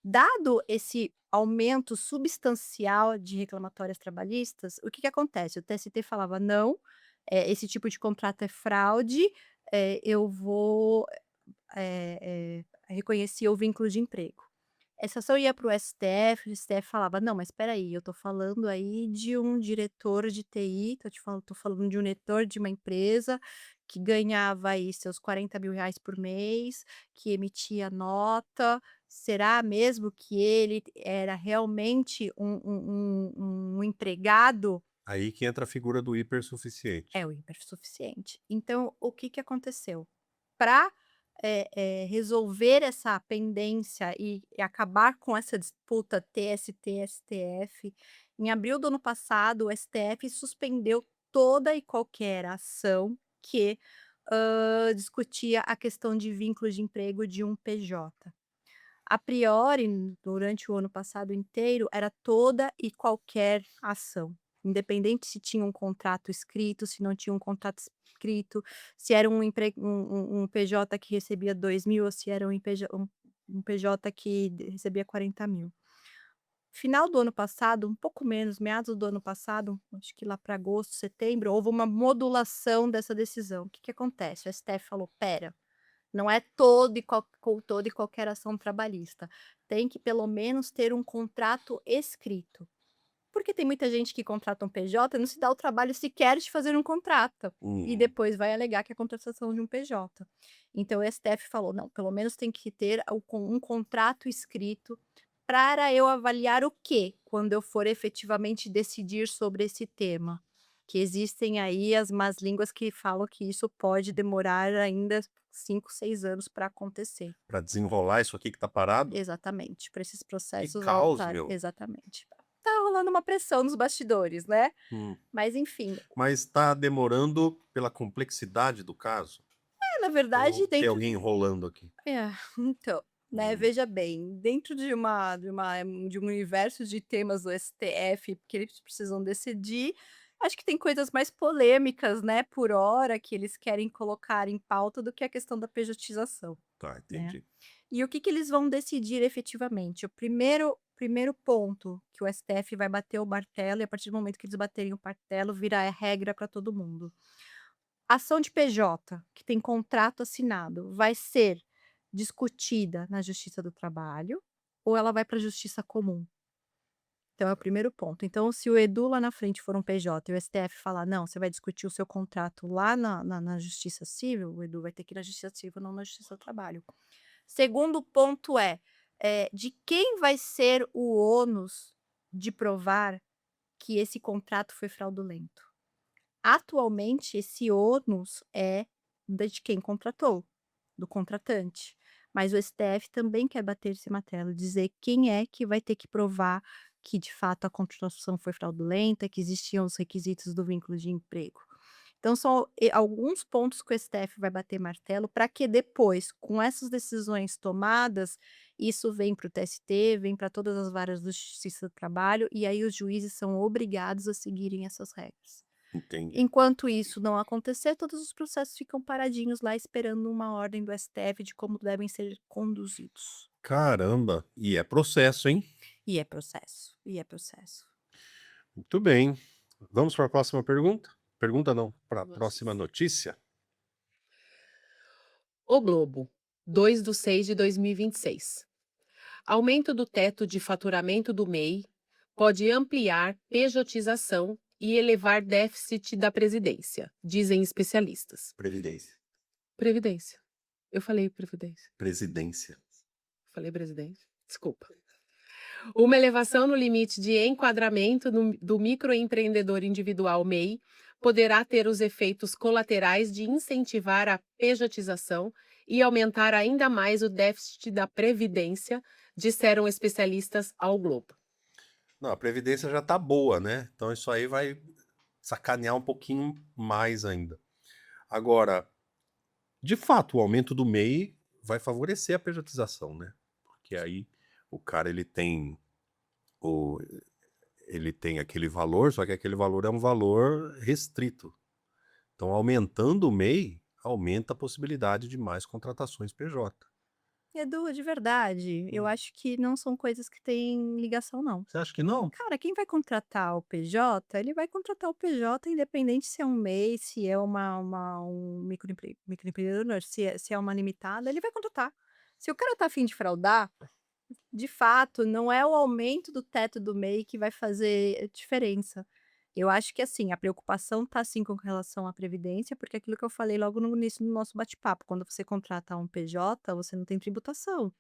Speaker 4: Dado esse aumento substancial de reclamatórias trabalhistas, o que que acontece? O TST falava: "Não, esse tipo de contrato é fraude, eu vou, reconhecer o vínculo de emprego". Essa ação ia para o STF, o STF falava: "Não, mas espera aí, eu estou falando aí de um diretor de TI, tô falando de um diretor de uma empresa que ganhava aí seus 40.000 reais por mês, que emitia nota, será mesmo que ele era realmente um empregado?"
Speaker 1: Aí que entra a figura do hipersuficiente.
Speaker 4: É o hipersuficiente. Então, o que que aconteceu? Para resolver essa pendência e acabar com essa disputa TST-STF, Em abril do ano passado, o STF suspendeu toda e qualquer ação que discutia a questão de vínculo de emprego de um PJ. A priori, durante o ano passado inteiro, era toda e qualquer ação, independente se tinha um contrato escrito, se não tinha um contrato escrito, se era um PJ que recebia 2.000 ou se era um PJ que recebia 40.000. Final do ano passado, um pouco menos, meados do ano passado, acho que lá para agosto, setembro, houve uma modulação dessa decisão. O que que acontece? O STF falou: "Espera, não é toda e qualquer ação trabalhista. Tem que pelo menos ter um contrato escrito. Porque tem muita gente que contrata um PJ e não se dá o trabalho sequer de fazer um contrato. E
Speaker 1: Uhum.
Speaker 4: depois vai alegar que é a contratação de um PJ. Então o STF falou: não, pelo menos tem que ter um contrato escrito para eu avaliar o quê? Quando eu for efetivamente decidir sobre esse tema. Que existem aí as más línguas que falam que isso pode demorar ainda 5, 6 anos para acontecer.
Speaker 1: Pra desenrolar isso aqui que tá parado?
Speaker 4: Exatamente, para esses
Speaker 1: Que
Speaker 4: processos
Speaker 1: caos,
Speaker 4: voltarem.
Speaker 1: meu.
Speaker 4: Exatamente. Tá rolando uma pressão nos bastidores, né.
Speaker 1: Hum.
Speaker 4: Mas enfim,
Speaker 1: Mas tá demorando pela complexidade do caso?
Speaker 4: na verdade
Speaker 1: Ou tem
Speaker 4: dentro
Speaker 1: alguém enrolando aqui?
Speaker 4: então, né,
Speaker 1: Hum.
Speaker 4: veja bem, dentro de um universo de temas do STF que eles precisam decidir, acho que tem coisas mais polêmicas, né, por hora, que eles querem colocar em pauta do que a questão da pejotização,
Speaker 1: Tá,
Speaker 4: né.
Speaker 1: entendi.
Speaker 4: E o que que eles vão decidir efetivamente? O primeiro ponto que o STF vai bater o martelo e a partir do momento que eles baterem o martelo, vira regra para todo mundo. Ação de PJ, que tem contrato assinado, vai ser discutida na Justiça do Trabalho ou ela vai para a Justiça Comum? Então é o primeiro ponto. Então se o Edu lá na frente for um PJ e o STF falar: "Não, você vai discutir o seu contrato lá na Justiça Civil", o Edu vai ter que ir na Justiça Civil, não na Justiça do Trabalho. Segundo ponto de quem vai ser o ônus de provar que esse contrato foi fraudulento? Atualmente, esse ônus é de quem contratou, do contratante. Mas o STF também quer bater esse martelo, dizer quem é que vai ter que provar que de fato a contratação foi fraudulenta, que existiam os requisitos do vínculo de emprego. Então são alguns pontos que o STF vai bater martelo para que depois, com essas decisões tomadas, isso vem para o TST, vem para todas as varas da Justiça do Trabalho, e aí os juízes são obrigados a seguirem essas regras.
Speaker 1: Entendi.
Speaker 4: Enquanto isso não acontecer, todos os processos ficam paradinhos lá esperando uma ordem do STF de como devem ser conduzidos.
Speaker 1: Caramba! E é processo, hein?
Speaker 4: E é processo, e é processo.
Speaker 1: Muito bem. Vamos para a próxima pergunta? Pergunta não, para a
Speaker 3: Vamos.
Speaker 1: próxima notícia?
Speaker 3: O Globo, 2/6/2026. Aumento do teto de faturamento do MEI pode ampliar pejotização e elevar déficit da Previdência, dizem especialistas.
Speaker 1: Previdência.
Speaker 3: Previdência. Eu falei Previdência.
Speaker 1: Presidência.
Speaker 3: Falei Presidência. Desculpa. Uma elevação no limite de enquadramento do microempreendedor individual MEI poderá ter os efeitos colaterais de incentivar a pejotização e aumentar ainda mais o déficit da Previdência, disseram especialistas ao Globo.
Speaker 1: Não, a previdência já tá boa, né? Então isso aí vai sacanear um pouquinho mais ainda. Agora, de fato, o aumento do MEI vai favorecer a pejotização, né? Porque aí o cara o, ele tem aquele valor, só que aquele valor é um valor restrito. Então, aumentando o MEI, aumenta a possibilidade de mais contratações PJ.
Speaker 4: Edu, de verdade, eu acho que não são coisas que têm ligação não.
Speaker 1: Você acha que não?
Speaker 4: Cara, quem vai contratar o PJ, ele vai contratar o PJ independente se é um MEI, se é um microempreendedor, não, se é uma limitada, ele vai contratar. Se o cara tá afim de fraudar, de fato, não é o aumento do teto do MEI que vai fazer diferença. Eu acho que, assim, a preocupação tá sim com relação à previdência, porque é aquilo que eu falei logo no início do nosso bate-papo, quando você contrata um PJ, você não tem tributação,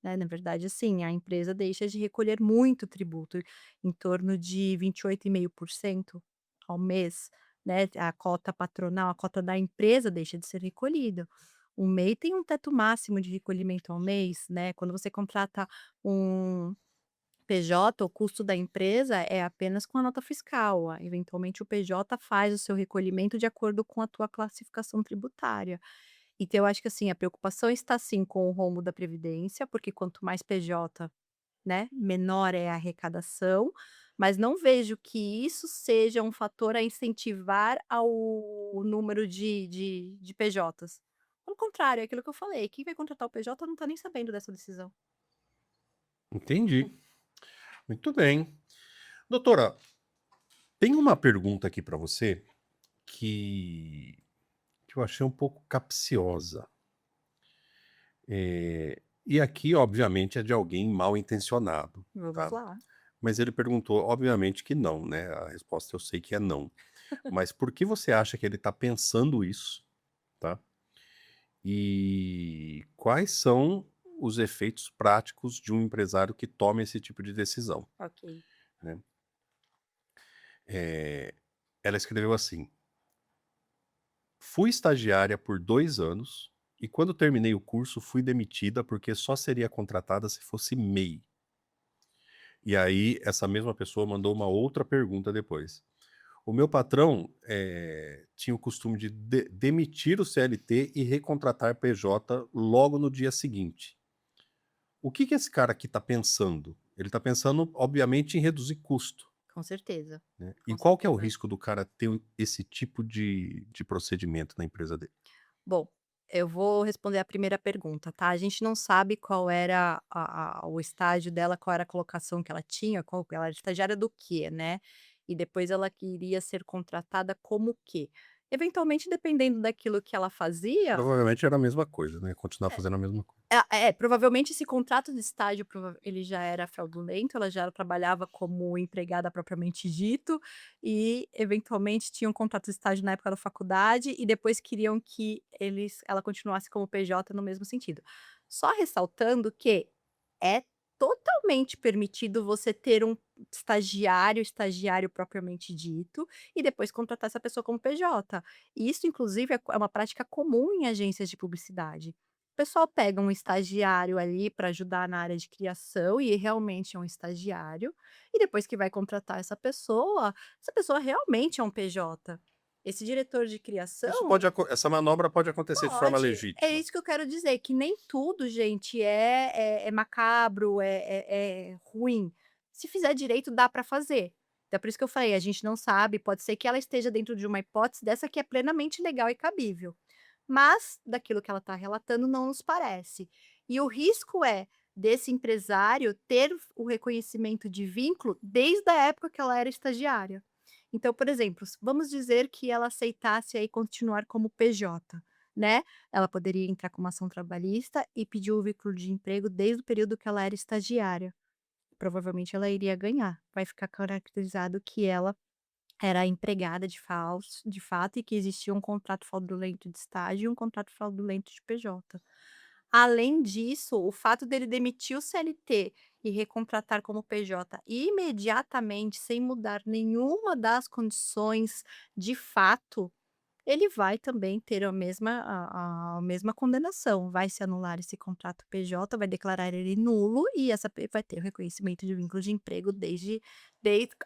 Speaker 4: né, na verdade, assim, a empresa deixa de recolher muito tributo, em torno de 28,5% ao mês, né, a cota patronal, a cota da empresa deixa de ser recolhida. O MEI tem um teto máximo de recolhimento ao mês, né, quando você contrata um PJ, o custo da empresa é apenas com a nota fiscal. Eventualmente, o PJ faz o seu recolhimento de acordo com a tua classificação tributária. Então, eu acho que assim, a preocupação está sim com o rombo da Previdência, porque quanto mais PJ, né, menor é a arrecadação, mas não vejo que isso seja um fator a incentivar ao número de PJs. Pelo contrário, é aquilo que eu falei, quem vai contratar o PJ não está nem sabendo dessa decisão.
Speaker 1: Entendi. Muito bem. Doutora, tem uma pergunta aqui para você que eu achei um pouco capciosa. E aqui, obviamente, é de alguém mal intencionado,
Speaker 4: Vamos
Speaker 1: tá?
Speaker 4: lá.
Speaker 1: Mas ele perguntou, obviamente que não, né? A resposta eu sei que é não. Mas por que você acha que ele está pensando isso, tá? E quais são os efeitos práticos de um empresário que toma esse tipo de decisão,
Speaker 4: Ok.
Speaker 1: né? Eh, ela escreveu assim: fui estagiária por 2 anos e quando terminei o curso fui demitida porque só seria contratada se fosse MEI. E aí essa mesma pessoa mandou uma outra pergunta depois. O meu patrão tinha o costume de demitir o CLT e recontratar PJ logo no dia seguinte. O que que esse cara aqui está pensando? Ele está pensando, obviamente, em reduzir custo,
Speaker 4: Com certeza,
Speaker 1: né? E
Speaker 4: com
Speaker 1: qual que é o
Speaker 4: certeza.
Speaker 1: risco do cara ter esse tipo de procedimento na empresa dele?
Speaker 4: Bom, eu vou responder a primeira pergunta, tá? A gente não sabe qual era o estágio dela, qual era a colocação que ela tinha, qual ela era estagiária do quê, né? E depois ela queria ser contratada como quê? Eventualmente, dependendo daquilo que ela fazia,
Speaker 1: Provavelmente era a mesma coisa, né? Continuar fazendo a mesma coisa.
Speaker 4: provavelmente esse contrato de estágio ele já era fraudulento, ela já trabalhava como empregada propriamente dito, e eventualmente tinha um contrato de estágio na época da faculdade, e depois queriam que ela continuasse como PJ no mesmo sentido. Só ressaltando que é totalmente permitido você ter um estagiário propriamente dito, e depois contratar essa pessoa como PJ. E isso inclusive é uma prática comum em agências de publicidade. O pessoal pega um estagiário ali para ajudar na área de criação, e realmente é um estagiário, e depois que vai contratar essa pessoa realmente é um PJ. Esse diretor de criação
Speaker 1: Essa manobra pode acontecer de forma
Speaker 4: é
Speaker 1: legítima.
Speaker 4: isso que eu quero dizer, que nem tudo, gente, é macabro, é ruim. Se fizer direito, dá para fazer. Então, por isso que eu falei, a gente não sabe, pode ser que ela esteja dentro de uma hipótese dessa que é plenamente legal e cabível. Mas, daquilo que ela está relatando, não nos parece. E o risco é desse empresário ter o reconhecimento de vínculo desde a época que ela era estagiária. Então, por exemplo, vamos dizer que ela aceitasse aí continuar como PJ, né? Ela poderia entrar com uma ação trabalhista e pedir o vínculo de emprego desde o período que ela era estagiária. Provavelmente ela iria ganhar. Vai ficar caracterizado que ela era empregada de fato, e que existia um contrato fraudulento de estágio e um contrato fraudulento de PJ. Além disso, o fato dele demitir o CLT e recontratar como PJ imediatamente, sem mudar nenhuma das condições de fato, ele vai também ter a mesma condenação. Vai se anular esse contrato PJ, vai declarar ele nulo, e vai ter o reconhecimento de vínculo de emprego desde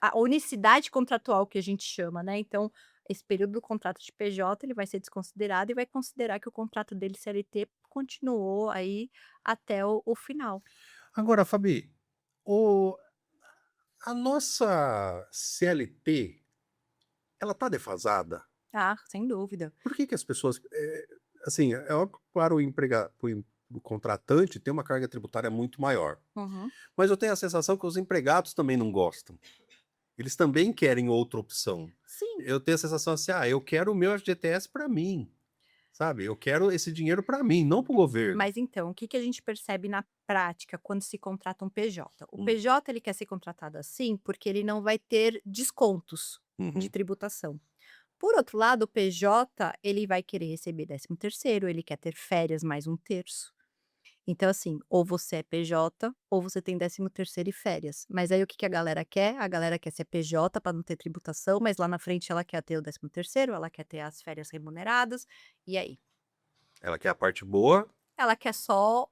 Speaker 4: a unicidade contratual que a gente chama, né. Então, esse período do contrato de PJ, ele vai ser desconsiderado e vai considerar que o contrato dele CLT continuou aí até o final.
Speaker 1: Agora, Fabi, o a nossa CLT, ela tá defasada?
Speaker 4: Ah, sem dúvida.
Speaker 1: Por que que as pessoas, assim, é óbvio que para o contratante tem uma carga tributária muito maior,
Speaker 4: Uhum.
Speaker 1: mas eu tenho a sensação que os empregados também não gostam. Eles também querem outra opção.
Speaker 4: Sim.
Speaker 1: Eu tenho a sensação assim: "Ah, eu quero o meu FGTS para mim", sabe, eu quero esse dinheiro para mim, não para o governo.
Speaker 4: Mas então, o que que a gente percebe na prática quando se contrata um PJ? O
Speaker 1: Hum,
Speaker 4: PJ ele quer ser contratado assim porque ele não vai ter descontos de
Speaker 1: uhum.
Speaker 4: tributação. Por outro lado, o PJ ele vai querer receber 13º, ele quer ter férias mais um terço. Então, assim, ou você é PJ ou você tem 13º e férias. Mas aí o que que a galera quer? A galera quer ser PJ para não ter tributação, mas lá na frente ela quer ter o 13º, ela quer ter as férias remuneradas. E aí?
Speaker 1: Ela quer a parte boa.
Speaker 4: Ela quer só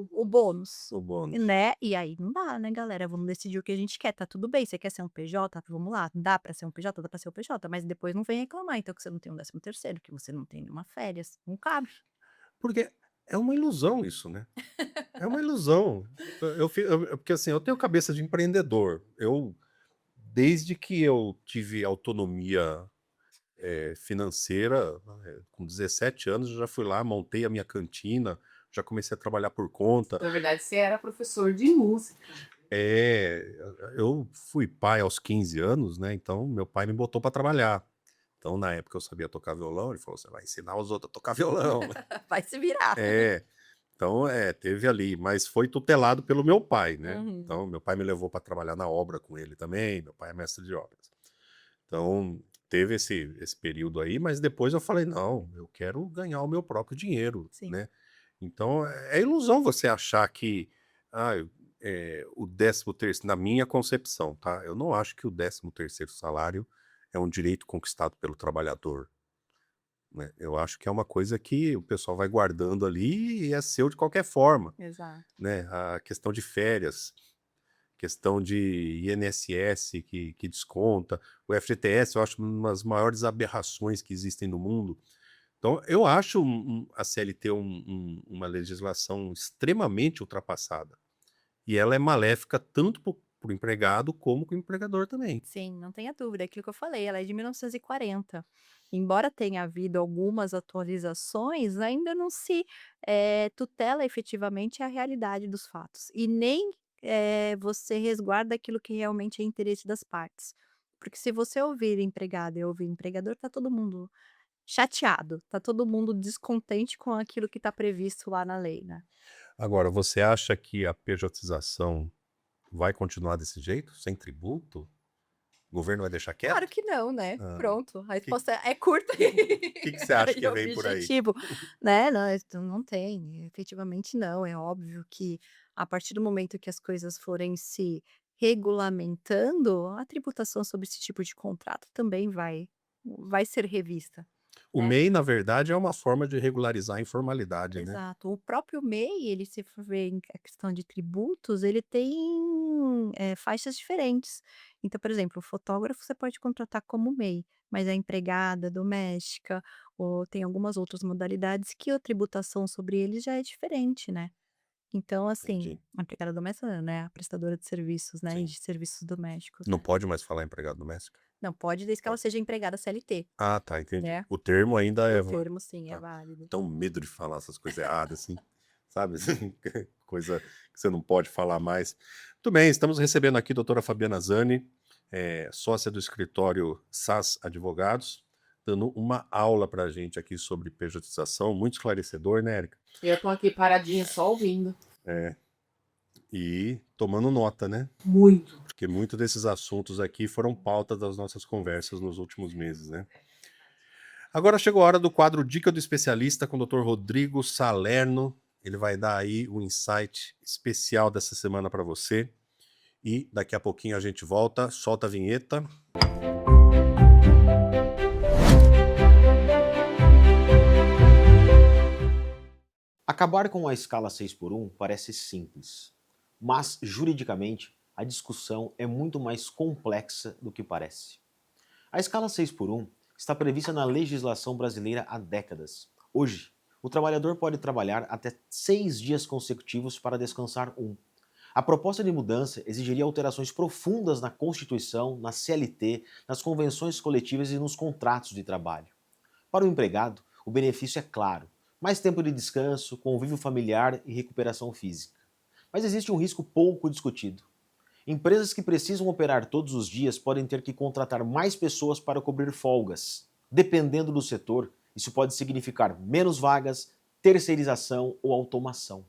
Speaker 4: o bônus,
Speaker 1: O bônus.
Speaker 4: né? E aí não dá, né, galera? Vamos decidir o que a gente quer. Tá tudo bem. Você quer ser um PJ? Vamos lá. Dá pra ser um PJ? Dá pra ser um PJ. Mas depois não vem reclamar, então, que você não tem um 13º, que você não tem nenhuma férias. Não cabe.
Speaker 1: Porque é uma ilusão isso, né? É uma ilusão. Porque assim, eu tenho cabeça de empreendedor. Desde que eu tive autonomia financeira, com 17 anos, eu já fui lá, montei a minha cantina, já comecei a trabalhar por conta.
Speaker 3: Na verdade, você era professor de música.
Speaker 1: Eu fui pai aos 15 anos, né? Então, meu pai me botou para trabalhar. Então, na época eu sabia tocar violão, ele falou: você vai ensinar os outros a tocar violão.
Speaker 4: Vai se virar.
Speaker 1: Então, teve ali, mas foi tutelado pelo meu pai, né?
Speaker 4: Uhum.
Speaker 1: Então, meu pai me levou para trabalhar na obra com ele também, meu pai é mestre de obras. Então, teve esse período aí, mas depois eu falei: não, eu quero ganhar o meu próprio dinheiro,
Speaker 4: Sim.
Speaker 1: né? Então, é ilusão você achar que o 13º, na minha concepção, tá? Eu não acho que o 13º salário é um direito conquistado pelo trabalhador, né? Eu acho que é uma coisa que o pessoal vai guardando ali e é seu de qualquer forma,
Speaker 4: Exato.
Speaker 1: né? A questão de férias, questão de INSS que desconta, o FGTS eu acho uma das maiores aberrações que existem no mundo. Então, eu acho a CLT uma legislação extremamente ultrapassada. E ela é maléfica tanto para o empregado como para o empregador também.
Speaker 4: Sim, não tenha dúvida. É aquilo que eu falei, ela é de 1940. Embora tenha havido algumas atualizações, ainda não se tutela efetivamente a realidade dos fatos. E nem você resguarda aquilo que realmente é interesse das partes. Porque se você ouvir empregado e ouvir empregador, tá todo mundo chateado, tá todo mundo descontente com aquilo que está previsto lá na lei, né?
Speaker 1: Agora, você acha que a pejotização vai continuar desse jeito, sem tributo? O governo vai deixar
Speaker 4: Claro
Speaker 1: quieto?
Speaker 4: que não, né?
Speaker 1: Ah,
Speaker 4: Pronto, a
Speaker 1: que
Speaker 4: resposta é curta
Speaker 1: que você acha
Speaker 4: e
Speaker 1: que vem por aí?
Speaker 4: objetivo, né? Não, isso não tem, efetivamente não. É óbvio que a partir do momento que as coisas forem se regulamentando, a tributação sobre esse tipo de contrato também vai ser revista,
Speaker 1: O
Speaker 4: né?
Speaker 1: MEI, na verdade, é uma forma de regularizar a informalidade, né?
Speaker 4: Exato. O próprio MEI, ele se for ver em a questão de tributos, ele tem, faixas diferentes. Então, por exemplo, o fotógrafo você pode contratar como MEI, mas a empregada doméstica ou tem algumas outras modalidades que a tributação sobre ele já é diferente, né. Então, assim,
Speaker 1: Entendi.
Speaker 4: a empregada doméstica, né, a prestadora de serviços, né,
Speaker 1: Sim.
Speaker 4: de serviços domésticos.
Speaker 1: Não pode mais falar empregado doméstico?
Speaker 4: Não, pode desde que ela
Speaker 1: Pode.
Speaker 4: seja empregada CLT,
Speaker 1: Ah, tá, entendi.
Speaker 4: né.
Speaker 1: O termo ainda é
Speaker 4: O termo sim, é
Speaker 1: tá.
Speaker 4: válido.
Speaker 1: Tão medo de falar essas coisas erradas, assim, sabe? Assim, coisa que você não pode falar mais. Muito bem, estamos recebendo aqui a doutora Fabiana Zani, sócia do escritório SAS Advogados, dando uma aula para a gente aqui sobre pejotização, muito esclarecedor, né, Érica?
Speaker 3: Eu tô aqui paradinha só ouvindo.
Speaker 1: E tomando nota, né?
Speaker 3: Muito.
Speaker 1: Porque muitos desses assuntos aqui foram pauta das nossas conversas nos últimos meses, né? Agora chegou a hora do quadro Dica do Especialista com o Dr. Rodrigo Salerno. Ele vai dar aí o insight especial dessa semana para você. E daqui a pouquinho a gente volta, solta a vinheta.
Speaker 5: Acabar com a escala 6x1 parece simples, mas juridicamente a discussão é muito mais complexa do que parece. A escala 6x1 está prevista na legislação brasileira há décadas. Hoje, o trabalhador pode trabalhar até 6 dias consecutivos para descansar um. A proposta de mudança exigiria alterações profundas na Constituição, na CLT, nas convenções coletivas e nos contratos de trabalho. Para o empregado, o benefício é claro: mais tempo de descanso, convívio familiar e recuperação física. Mas existe um risco pouco discutido. Empresas que precisam operar todos os dias podem ter que contratar mais pessoas para cobrir folgas. Dependendo do setor, isso pode significar menos vagas, terceirização ou automação.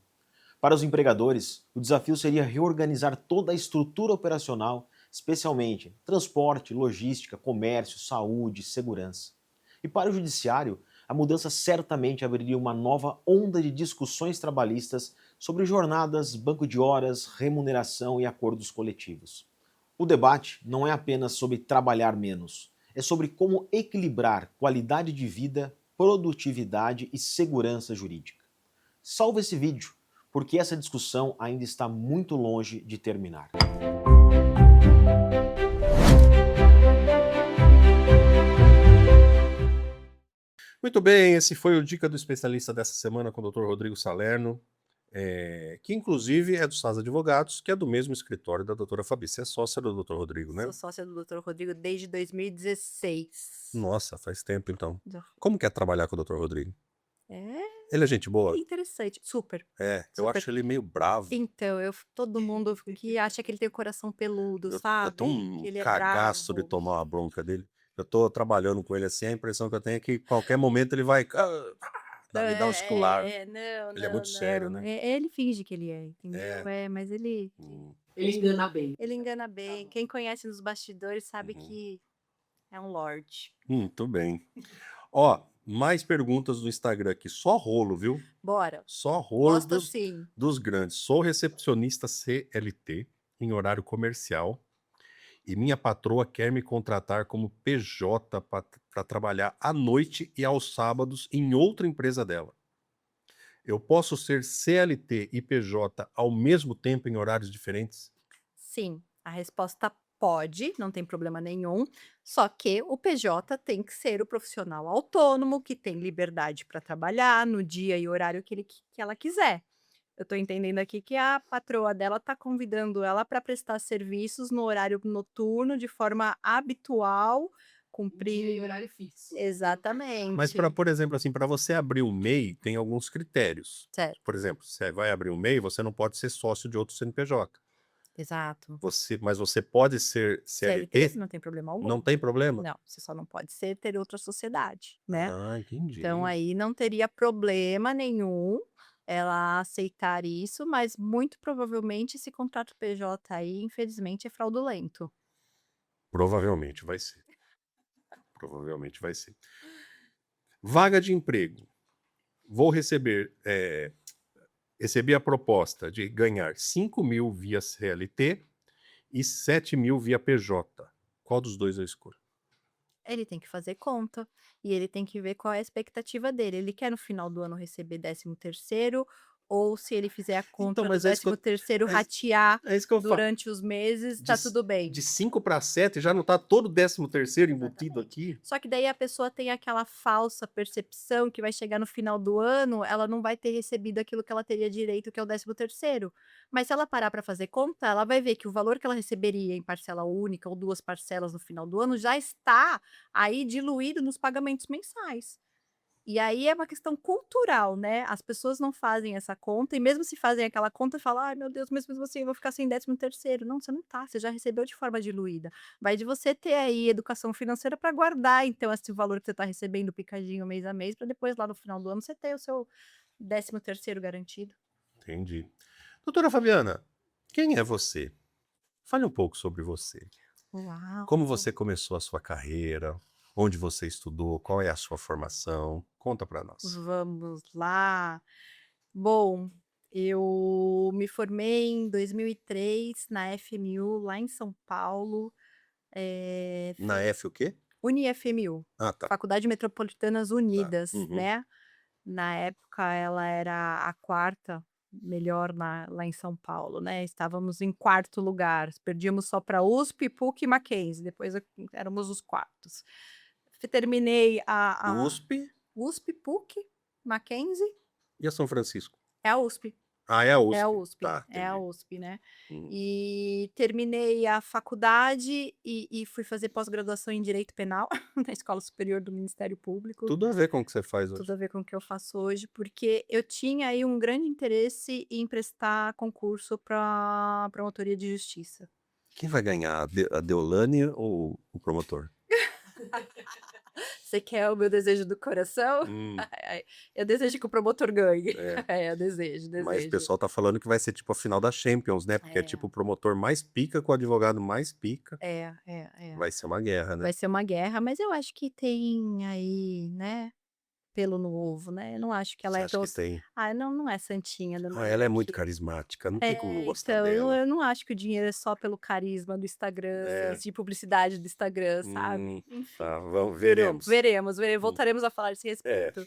Speaker 5: Para os empregadores, o desafio seria reorganizar toda a estrutura operacional, especialmente transporte, logística, comércio, saúde, segurança. E para o judiciário, a mudança certamente abriria uma nova onda de discussões trabalhistas sobre jornadas, banco de horas, remuneração e acordos coletivos. O debate não é apenas sobre trabalhar menos, é sobre como equilibrar qualidade de vida, produtividade e segurança jurídica. Salve esse vídeo, porque essa discussão ainda está muito longe de terminar.
Speaker 1: Muito bem, esse foi o Dica do Especialista dessa semana com o Dr. Rodrigo Salerno, que inclusive é do SAS Advogados, que é do mesmo escritório da doutora Fabi. Você é sócia do Dr. Rodrigo, né?
Speaker 4: Sou sócia do Dr. Rodrigo desde 2016.
Speaker 1: Nossa, faz tempo então.
Speaker 4: Já.
Speaker 1: Como que é trabalhar com o Dr. Rodrigo?
Speaker 4: É
Speaker 1: Ele é gente boa?
Speaker 4: interessante, super.
Speaker 1: Eu
Speaker 4: Super.
Speaker 1: acho ele meio bravo.
Speaker 4: Então, todo mundo que acha que ele tem o coração peludo,
Speaker 1: Eu
Speaker 4: sabe?
Speaker 1: tô um
Speaker 4: Que ele é
Speaker 1: cagaço de
Speaker 4: bravo.
Speaker 1: tomar uma bronca dele. Eu tô trabalhando com ele assim, a impressão que eu tenho é que em qualquer momento ele vai me dar um escular.
Speaker 4: Não,
Speaker 1: Ele é muito sério, né?
Speaker 4: Ele finge que ele é, entendeu?
Speaker 1: É.
Speaker 4: Mas ele
Speaker 3: Ele engana bem.
Speaker 4: engana bem. Quem conhece nos bastidores sabe
Speaker 1: Uhum.
Speaker 4: que é um lorde.
Speaker 1: Muito bem. Ó, mais perguntas do Instagram aqui. Só rolo, viu?
Speaker 4: Bora.
Speaker 1: Só rolo
Speaker 4: Gosto sim.
Speaker 1: dos grandes. Sou recepcionista CLT em horário comercial e minha patroa quer me contratar como PJ para trabalhar à noite e aos sábados em outra empresa dela. Eu posso ser CLT e PJ ao mesmo tempo em horários diferentes?
Speaker 4: Sim, a resposta pode, não tem problema nenhum. Só que o PJ tem que ser o profissional autônomo, que tem liberdade para trabalhar no dia e horário que ela quiser. Eu estou entendendo aqui que a patroa dela está convidando ela para prestar serviços no horário noturno de forma habitual, cumprir.
Speaker 3: horário fixo.
Speaker 4: Exatamente.
Speaker 1: Mas, por exemplo, assim, para você abrir o MEI, tem alguns critérios.
Speaker 4: Certo,
Speaker 1: Por exemplo, você vai abrir um MEI, você não pode ser sócio de outro CNPJ.
Speaker 4: exato.
Speaker 1: Mas você pode ser CLT?
Speaker 4: Não tem problema algum.
Speaker 1: Não tem problema?
Speaker 4: Não, você só não pode ter outra sociedade, né?
Speaker 1: Ah, entendi.
Speaker 4: Então aí não teria problema nenhum ela aceitar isso, mas muito provavelmente esse contrato PJ aí, infelizmente, é fraudulento.
Speaker 1: Provavelmente vai ser. Provavelmente vai ser. Vaga de emprego. Vou recebi a proposta de ganhar 5.000 via CLT e 7.000 via PJ. Qual dos dois eu escolho?
Speaker 4: Ele tem que fazer conta e ele tem que ver qual é a expectativa dele. Ele quer no final do ano receber 13º ou se ele fizer a conta do
Speaker 1: mas é isso que eu-
Speaker 4: 13º
Speaker 1: é-
Speaker 4: ratear
Speaker 1: É isso que eu falo.
Speaker 4: durante os meses, tá tudo bem.
Speaker 1: De 5 para 7 já não tá todo o 13º embutido aqui?
Speaker 4: Só que daí a pessoa tem aquela falsa percepção que vai chegar no final do ano, ela não vai ter recebido aquilo que ela teria direito, que é o 13º. Mas se ela parar para fazer conta, ela vai ver que o valor que ela receberia em parcela única ou 2 parcelas no final do ano já está aí diluído nos pagamentos mensais. E aí é uma questão cultural, né? As pessoas não fazem essa conta e mesmo se fazem aquela conta, falam: "Ai, meu Deus, mesmo assim eu vou ficar sem 13º". Não, você não tá, você já recebeu de forma diluída. Vai de você ter aí educação financeira para guardar, então, esse valor que você está recebendo picadinho mês a mês, para depois lá no final do ano você ter o seu 13º garantido.
Speaker 1: Entendi. Doutora Fabiana, quem é você? Fale um pouco sobre você.
Speaker 4: Uau!
Speaker 1: Como você começou a sua carreira? Onde você estudou? Qual é a sua formação? Conta para nós.
Speaker 4: Vamos lá. Bom, eu me formei em 2003 na FMU, lá em São Paulo.
Speaker 1: Na F o quê?
Speaker 4: UniFMU,
Speaker 1: Ah, tá.
Speaker 4: Faculdade Metropolitanas Unidas,
Speaker 1: Uhum.
Speaker 4: né? Na época ela era a 4ª melhor lá em São Paulo, né? Estávamos em 4º lugar, perdíamos só para USP, PUC e Mackenzie, depois éramos os quartos. Terminei a
Speaker 1: USP
Speaker 4: USP, PUC, Mackenzie,
Speaker 1: e a São Francisco.
Speaker 4: é a USP.
Speaker 1: Ah, é a USP.
Speaker 4: É a USP,
Speaker 1: Tá,
Speaker 4: é a
Speaker 1: entendi.
Speaker 4: USP, né?
Speaker 1: Hum.
Speaker 4: E terminei a faculdade e fui fazer pós-graduação em Direito Penal na Escola Superior do Ministério Público.
Speaker 1: Tudo a ver com o que você faz hoje.
Speaker 4: Tudo a ver com o que eu faço hoje, porque eu tinha aí um grande interesse em prestar concurso para promotoria de justiça.
Speaker 1: Quem vai ganhar, a Deolane ou o promotor?
Speaker 4: Você quer o meu desejo do coração?
Speaker 1: Hum,
Speaker 4: Eu desejo que o promotor ganhe.
Speaker 1: é.
Speaker 4: Eu desejo.
Speaker 1: Mas o pessoal tá falando que vai ser tipo a final da Champions, né? Porque é tipo o promotor mais pica com o advogado mais pica.
Speaker 4: É.
Speaker 1: Vai ser uma guerra, né?
Speaker 4: Vai ser uma guerra, mas eu acho que tem aí, né, pelo no ovo, né? Eu não acho que ela
Speaker 1: Você
Speaker 4: é
Speaker 1: acha
Speaker 4: tão.
Speaker 1: que tem?
Speaker 4: Ah, não é santinha.
Speaker 1: Ah, ela é muito carismática, não tem como não gostar
Speaker 4: Então,
Speaker 1: dela.
Speaker 4: eu não acho que o dinheiro é só pelo carisma do Instagram,
Speaker 1: É.
Speaker 4: de publicidade do Instagram, sabe? Enfim.
Speaker 1: Tá, veremos.
Speaker 4: Veremos, voltaremos a falar a esse
Speaker 1: É.
Speaker 4: respeito.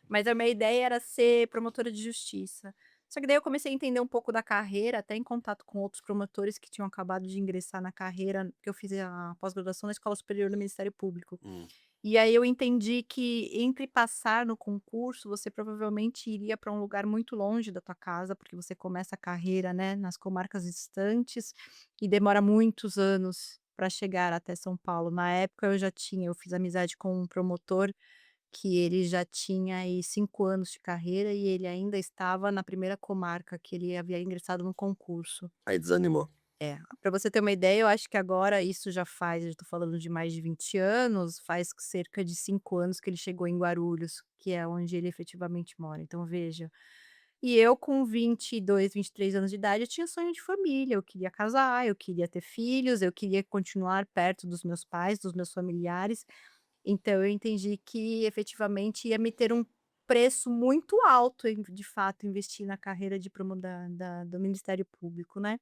Speaker 4: Mas a minha ideia era ser promotora de justiça. Só que daí eu comecei a entender um pouco da carreira, até em contato com outros promotores que tinham acabado de ingressar na carreira, que eu fiz a pós-graduação na Escola Superior do Ministério Público.
Speaker 1: Hum.
Speaker 4: E aí eu entendi que entre passar no concurso, você provavelmente iria para um lugar muito longe da tua casa, porque você começa a carreira, né, nas comarcas distantes e demora muitos anos para chegar até São Paulo. Na época eu fiz amizade com um promotor que ele já tinha aí 5 anos de carreira e ele ainda estava na primeira comarca que ele havia ingressado no concurso.
Speaker 1: Aí desanimou.
Speaker 4: É, para você ter uma ideia, eu acho que agora isso eu tô falando de mais de 20 anos, faz cerca de 5 anos que ele chegou em Guarulhos, que é onde ele efetivamente mora, então veja. E eu com 22, 23 anos de idade, eu tinha sonho de família, eu queria casar, eu queria ter filhos, eu queria continuar perto dos meus pais, dos meus familiares, então eu entendi que efetivamente ia me ter um preço muito alto em de fato investir na carreira de promo do Ministério Público, né.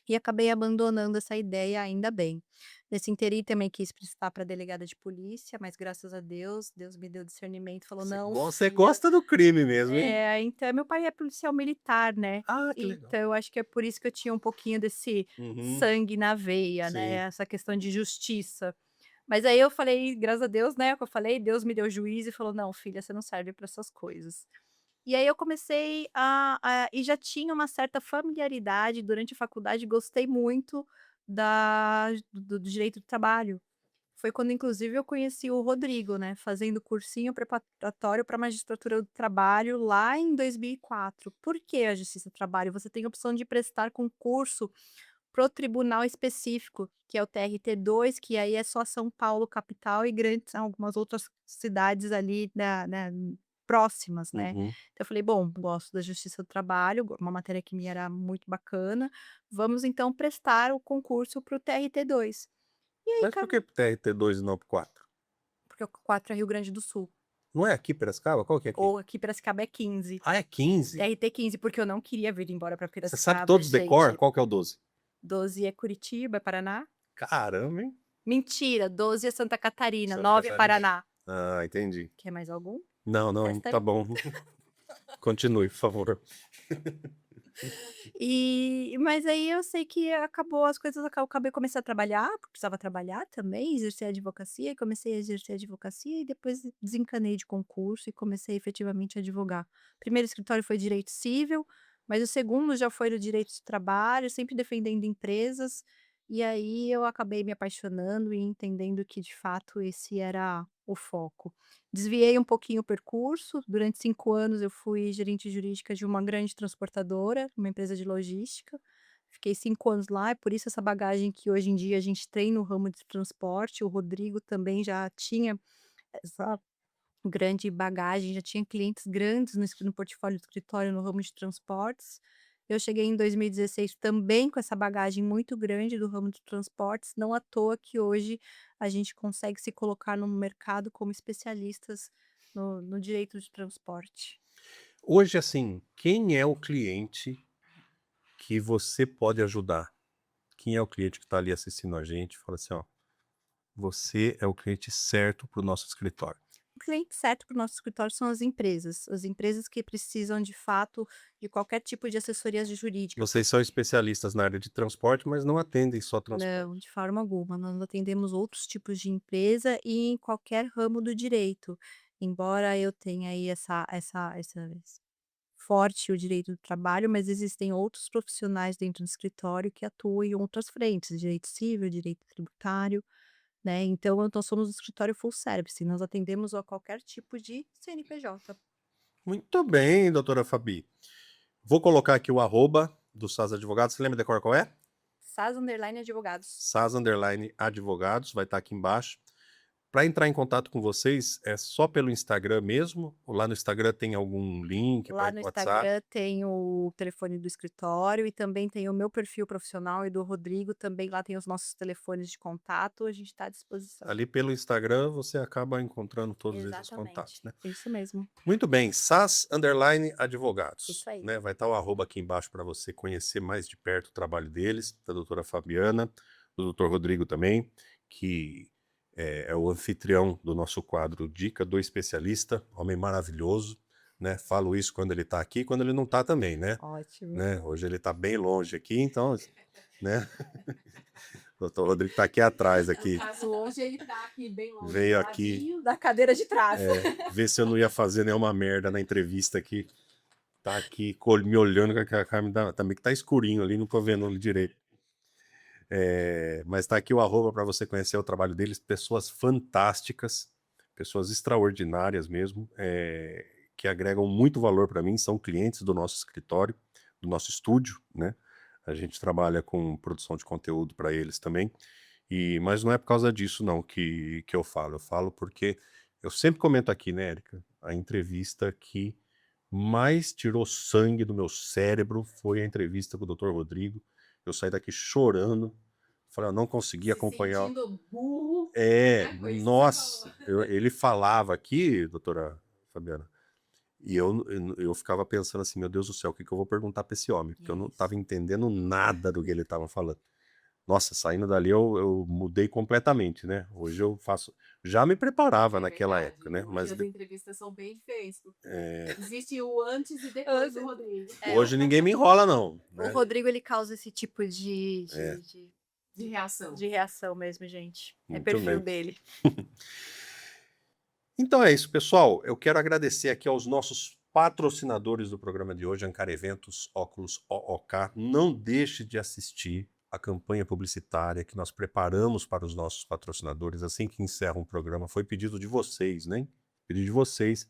Speaker 4: E acabei abandonando essa ideia, ainda bem. Nesse interim também quis prestar para delegada de polícia, mas graças a Deus, Deus me deu discernimento, falou: "Não,
Speaker 1: Você
Speaker 4: filha".
Speaker 1: gosta do crime mesmo, hein?
Speaker 4: Então meu pai é policial militar, né,
Speaker 1: Ah, que legal.
Speaker 4: então eu acho que é por isso que eu tinha um pouquinho desse
Speaker 1: Uhum,
Speaker 4: sangue na veia, né,
Speaker 1: sim.
Speaker 4: essa questão de justiça. Mas aí eu falei, graças a Deus, né, o que eu falei, Deus me deu juízo e falou: "Não, filha, você não serve para essas coisas". E aí eu comecei e já tinha uma certa familiaridade durante a faculdade, gostei muito do direito do trabalho. Foi quando inclusive eu conheci o Rodrigo, né, fazendo cursinho preparatório para magistratura do trabalho lá em 2004. Por que a justiça do trabalho? Você tem a opção de prestar concurso pro tribunal específico, que é o TRT2, que aí é só São Paulo capital e grandes algumas outras cidades ali próximas, né.
Speaker 1: Uhum.
Speaker 4: Então eu falei: "Bom, gosto da justiça do trabalho, uma matéria que me era muito bacana, vamos então prestar o concurso para o TRT2". E aí
Speaker 1: Mas por que TRT2 e não pro 4?
Speaker 4: porque o 4 é Rio Grande do Sul,
Speaker 1: Não é aqui Piracicaba? Qual que é aqui?
Speaker 4: ou aqui Piracicaba é 15,
Speaker 1: Ah, é 15?
Speaker 4: TRT15, porque eu não queria vir embora para
Speaker 1: Você sabe
Speaker 4: Piracicaba,
Speaker 1: todos decor?
Speaker 4: gente.
Speaker 1: Qual que é o 12?
Speaker 4: 12 é Curitiba, é Paraná.
Speaker 1: Caramba, hein?
Speaker 4: Mentira, 12 é Santa Catarina,
Speaker 1: Santa
Speaker 4: 9 é
Speaker 1: Catarina.
Speaker 4: Paraná.
Speaker 1: Ah, entendi.
Speaker 4: Quer mais algum?
Speaker 1: Não, não,
Speaker 4: Resta
Speaker 1: tá bom. Continue, por favor.
Speaker 4: Mas aí eu sei que acabou as coisas, eu acabei comecei a trabalhar, porque precisava trabalhar também, exercer a advocacia, e comecei a exercer a advocacia e depois desencanei de concurso e comecei efetivamente a advogar. O primeiro escritório foi direito civil, mas o segundo já foi no direito de trabalho, sempre defendendo empresas, e aí eu acabei me apaixonando e entendendo que de fato esse era o foco. Desviei um pouquinho o percurso, durante 5 anos eu fui gerente jurídica de uma grande transportadora, uma empresa de logística. Fiquei 5 anos lá, e por isso essa bagagem que hoje em dia a gente tem no ramo de transporte. O Rodrigo também já tinha essa grande bagagem, já tinha clientes grandes no portfólio do escritório no ramo de transportes. Eu cheguei em 2016 também com essa bagagem muito grande do ramo de transportes, não à toa que hoje a gente consegue se colocar no mercado como especialistas no direito de transporte.
Speaker 1: Hoje, assim, quem é o cliente que você pode ajudar? Quem é o cliente que está ali assistindo a gente? Fala assim, ó, você é o cliente certo para o nosso escritório.
Speaker 4: O cliente certo para o nosso escritório são as empresas que precisam de fato de qualquer tipo de assessoria jurídica.
Speaker 1: Vocês são especialistas na área de transporte, mas não atendem só transporte.
Speaker 4: Não, de forma alguma. Nós atendemos outros tipos de empresa e em qualquer ramo do direito. Embora eu tenha aí essa forte o direito do trabalho, mas existem outros profissionais dentro do escritório que atuam em outras frentes, direito civil, direito tributário, né? Então, nós somos um escritório full service, nós atendemos a qualquer tipo de CNPJ.
Speaker 1: Muito bem, doutora Fabi. Vou colocar aqui o arroba do SAS Advogados. Você lembra de qual é?
Speaker 4: SAS_Advogados.
Speaker 1: SAS_Advogados, vai estar aqui embaixo. Para entrar em contato com vocês, é só pelo Instagram mesmo? Ou lá no Instagram tem algum link
Speaker 4: Lá
Speaker 1: para
Speaker 4: no
Speaker 1: WhatsApp?
Speaker 4: Instagram tem o telefone do escritório e também tem o meu perfil profissional e do Rodrigo, também lá tem os nossos telefones de contato, a gente está à disposição.
Speaker 1: Ali pelo Instagram você acaba encontrando todos esses contatos,
Speaker 4: Exatamente,
Speaker 1: né?
Speaker 4: isso mesmo,
Speaker 1: Muito bem, SAS_Advogados,
Speaker 4: isso aí.
Speaker 1: né? Vai estar o arroba aqui embaixo para você conhecer mais de perto o trabalho deles, da doutora Fabiana, do doutor Rodrigo também, que é o anfitrião do nosso quadro Dica do Especialista, homem maravilhoso, né? Falo isso quando ele está aqui, quando ele não está também, né?
Speaker 4: Ótimo.
Speaker 1: Né? Hoje ele está bem longe aqui, então, né? O doutor Rodrigo está aqui atrás, aqui.
Speaker 3: Caso hoje ele tá aqui bem longe.
Speaker 1: Veio
Speaker 3: do
Speaker 1: aqui.
Speaker 3: ladinho.
Speaker 4: Da cadeira de trás.
Speaker 1: Ver se eu não ia fazer nenhuma merda na entrevista aqui. Tá aqui me olhando, com a cara também que tá escurinho ali, não tô vendo ele direito. Mas tá aqui o arroba para você conhecer o trabalho deles, pessoas fantásticas, pessoas extraordinárias mesmo, que agregam muito valor para mim, são clientes do nosso escritório, do nosso estúdio, né? A gente trabalha com produção de conteúdo para eles também, mas não é por causa disso não que eu falo porque eu sempre comento aqui, né, Érica, a entrevista que mais tirou sangue do meu cérebro foi a entrevista com o Dr. Rodrigo. Eu saí daqui chorando. Falei, eu não consegui acompanhar.
Speaker 3: Sentindo burro. né? Foi isso que você
Speaker 1: Nossa,
Speaker 3: falou.
Speaker 1: ele falava aqui, doutora Fabiana, e eu ficava pensando assim, meu Deus do céu, o que eu vou perguntar para esse homem? Porque eu não estava entendendo nada do que ele estava falando. Nossa, saindo dali eu mudei completamente, né? Hoje eu faço. Já me preparava naquela
Speaker 3: verdade.
Speaker 1: época, né? Mas
Speaker 3: Hoje as entrevistas são bem diferentes. Existe o antes e depois do Rodrigo.
Speaker 1: hoje ninguém me enrola, não.
Speaker 4: O
Speaker 1: Né?
Speaker 4: Rodrigo, ele causa esse tipo de
Speaker 3: De reação.
Speaker 4: reação mesmo, gente. É
Speaker 1: Muito
Speaker 4: perfil
Speaker 1: bem.
Speaker 4: dele.
Speaker 1: Então é isso, pessoal. Eu quero agradecer aqui aos nossos patrocinadores do programa de hoje, Ancar Eventos, Óculos OOK. Não deixe de assistir a campanha publicitária que nós preparamos para os nossos patrocinadores assim que encerra o programa. Foi pedido de vocês, né? Pedido de vocês.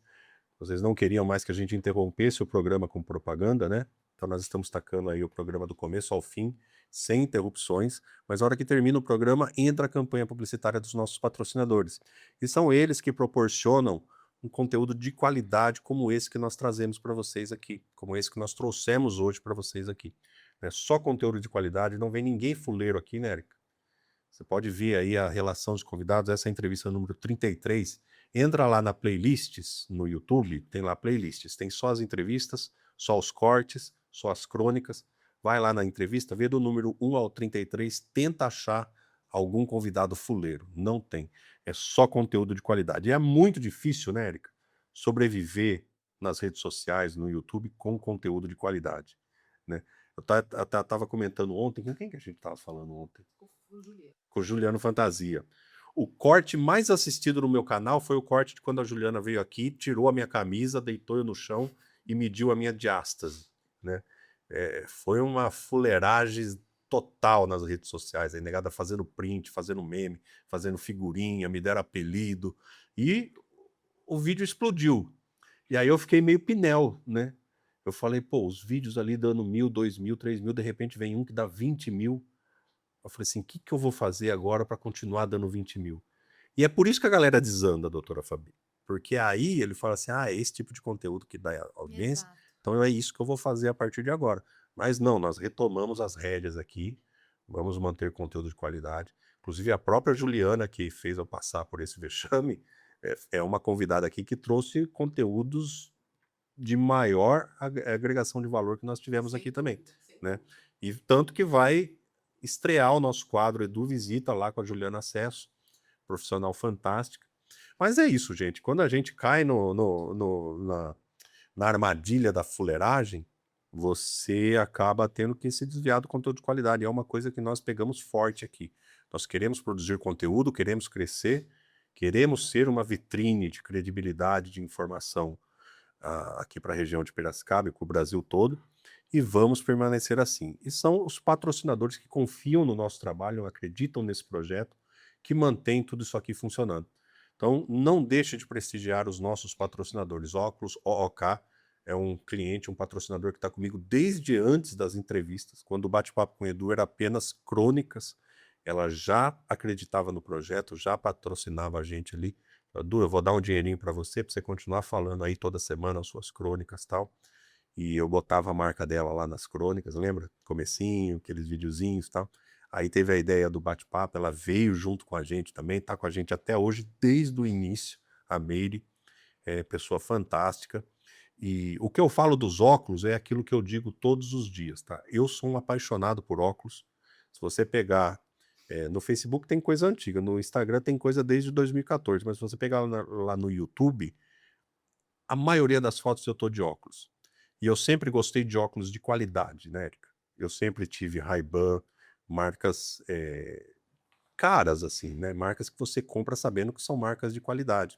Speaker 1: Vocês não queriam mais que a gente interrompesse o programa com propaganda, né? Então nós estamos tacando aí o programa do começo ao fim, sem interrupções, mas na hora que termina o programa, entra a campanha publicitária dos nossos patrocinadores. E são eles que proporcionam um conteúdo de qualidade como esse que nós trazemos para vocês aqui, como esse que nós trouxemos hoje para vocês aqui. É só conteúdo de qualidade, não vem ninguém fuleiro aqui, né, Érica? Você pode ver aí a relação de convidados, essa é a entrevista número 33. Entra lá na playlists no YouTube, tem lá playlists, tem só as entrevistas, só os cortes, só as crônicas. Vai lá na entrevista, vê do número 1 ao 33, tenta achar algum convidado fuleiro. Não tem. É só conteúdo de qualidade. E é muito difícil, né, Érica, sobreviver nas redes sociais, no YouTube, com conteúdo de qualidade. Né? Eu estava comentando ontem, com quem que a gente estava falando ontem? Com o Juliano Fantasia. O corte mais assistido no meu canal foi o corte de quando a Juliana veio aqui, tirou a minha camisa, deitou eu no chão e mediu a minha diástase, né? Foi uma fuleiragem total nas redes sociais, a negada fazendo print, fazendo meme, fazendo figurinha, me deram apelido, e o vídeo explodiu. E aí eu fiquei meio pinel, né? Eu falei, pô, os vídeos ali dando 1.000, 2.000, 3.000, de repente vem um que dá 20.000. Eu falei assim, o que eu vou fazer agora para continuar dando 20.000? E é por isso que a galera desanda, doutora Fabi. Porque aí ele fala assim, é esse tipo de conteúdo que dá audiência, então é isso que eu vou fazer a partir de agora. Mas não, nós retomamos as rédeas aqui, vamos manter conteúdo de qualidade. Inclusive a própria Juliana, que fez eu passar por esse vexame, é uma convidada aqui que trouxe conteúdos de maior agregação de valor que nós tivemos aqui também, né? E tanto que vai estrear o nosso quadro Edu Visita lá com a Juliana Acesso, profissional fantástica. Mas é isso, gente. Quando a gente cai na armadilha da fuleiragem, você acaba tendo que se desviar do conteúdo de qualidade. É uma coisa que nós pegamos forte aqui. Nós queremos produzir conteúdo, queremos crescer, queremos ser uma vitrine de credibilidade, de informação aqui para a região de Piracicaba e para o Brasil todo, e vamos permanecer assim. E são os patrocinadores que confiam no nosso trabalho, acreditam nesse projeto, que mantém tudo isso aqui funcionando. Então, não deixe de prestigiar os nossos patrocinadores. Óculos OOK é um cliente, um patrocinador que está comigo desde antes das entrevistas, quando o bate-papo com o Edu era apenas crônicas, ela já acreditava no projeto, já patrocinava a gente ali. Edu, eu vou dar um dinheirinho para você continuar falando aí toda semana as suas crônicas e tal. E eu botava a marca dela lá nas crônicas, lembra? Comecinho, aqueles videozinhos e tal. Aí teve a ideia do bate-papo, ela veio junto com a gente também, tá com a gente até hoje, desde o início, a Meire, pessoa fantástica. E o que eu falo dos óculos é aquilo que eu digo todos os dias, tá? Eu sou um apaixonado por óculos. Se você pegar no Facebook tem coisa antiga, no Instagram tem coisa desde 2014, mas se você pegar lá no YouTube, a maioria das fotos eu tô de óculos. E eu sempre gostei de óculos de qualidade, né, Érica? Eu sempre tive Ray-Ban, marcas caras, assim, né? Marcas que você compra sabendo que são marcas de qualidade.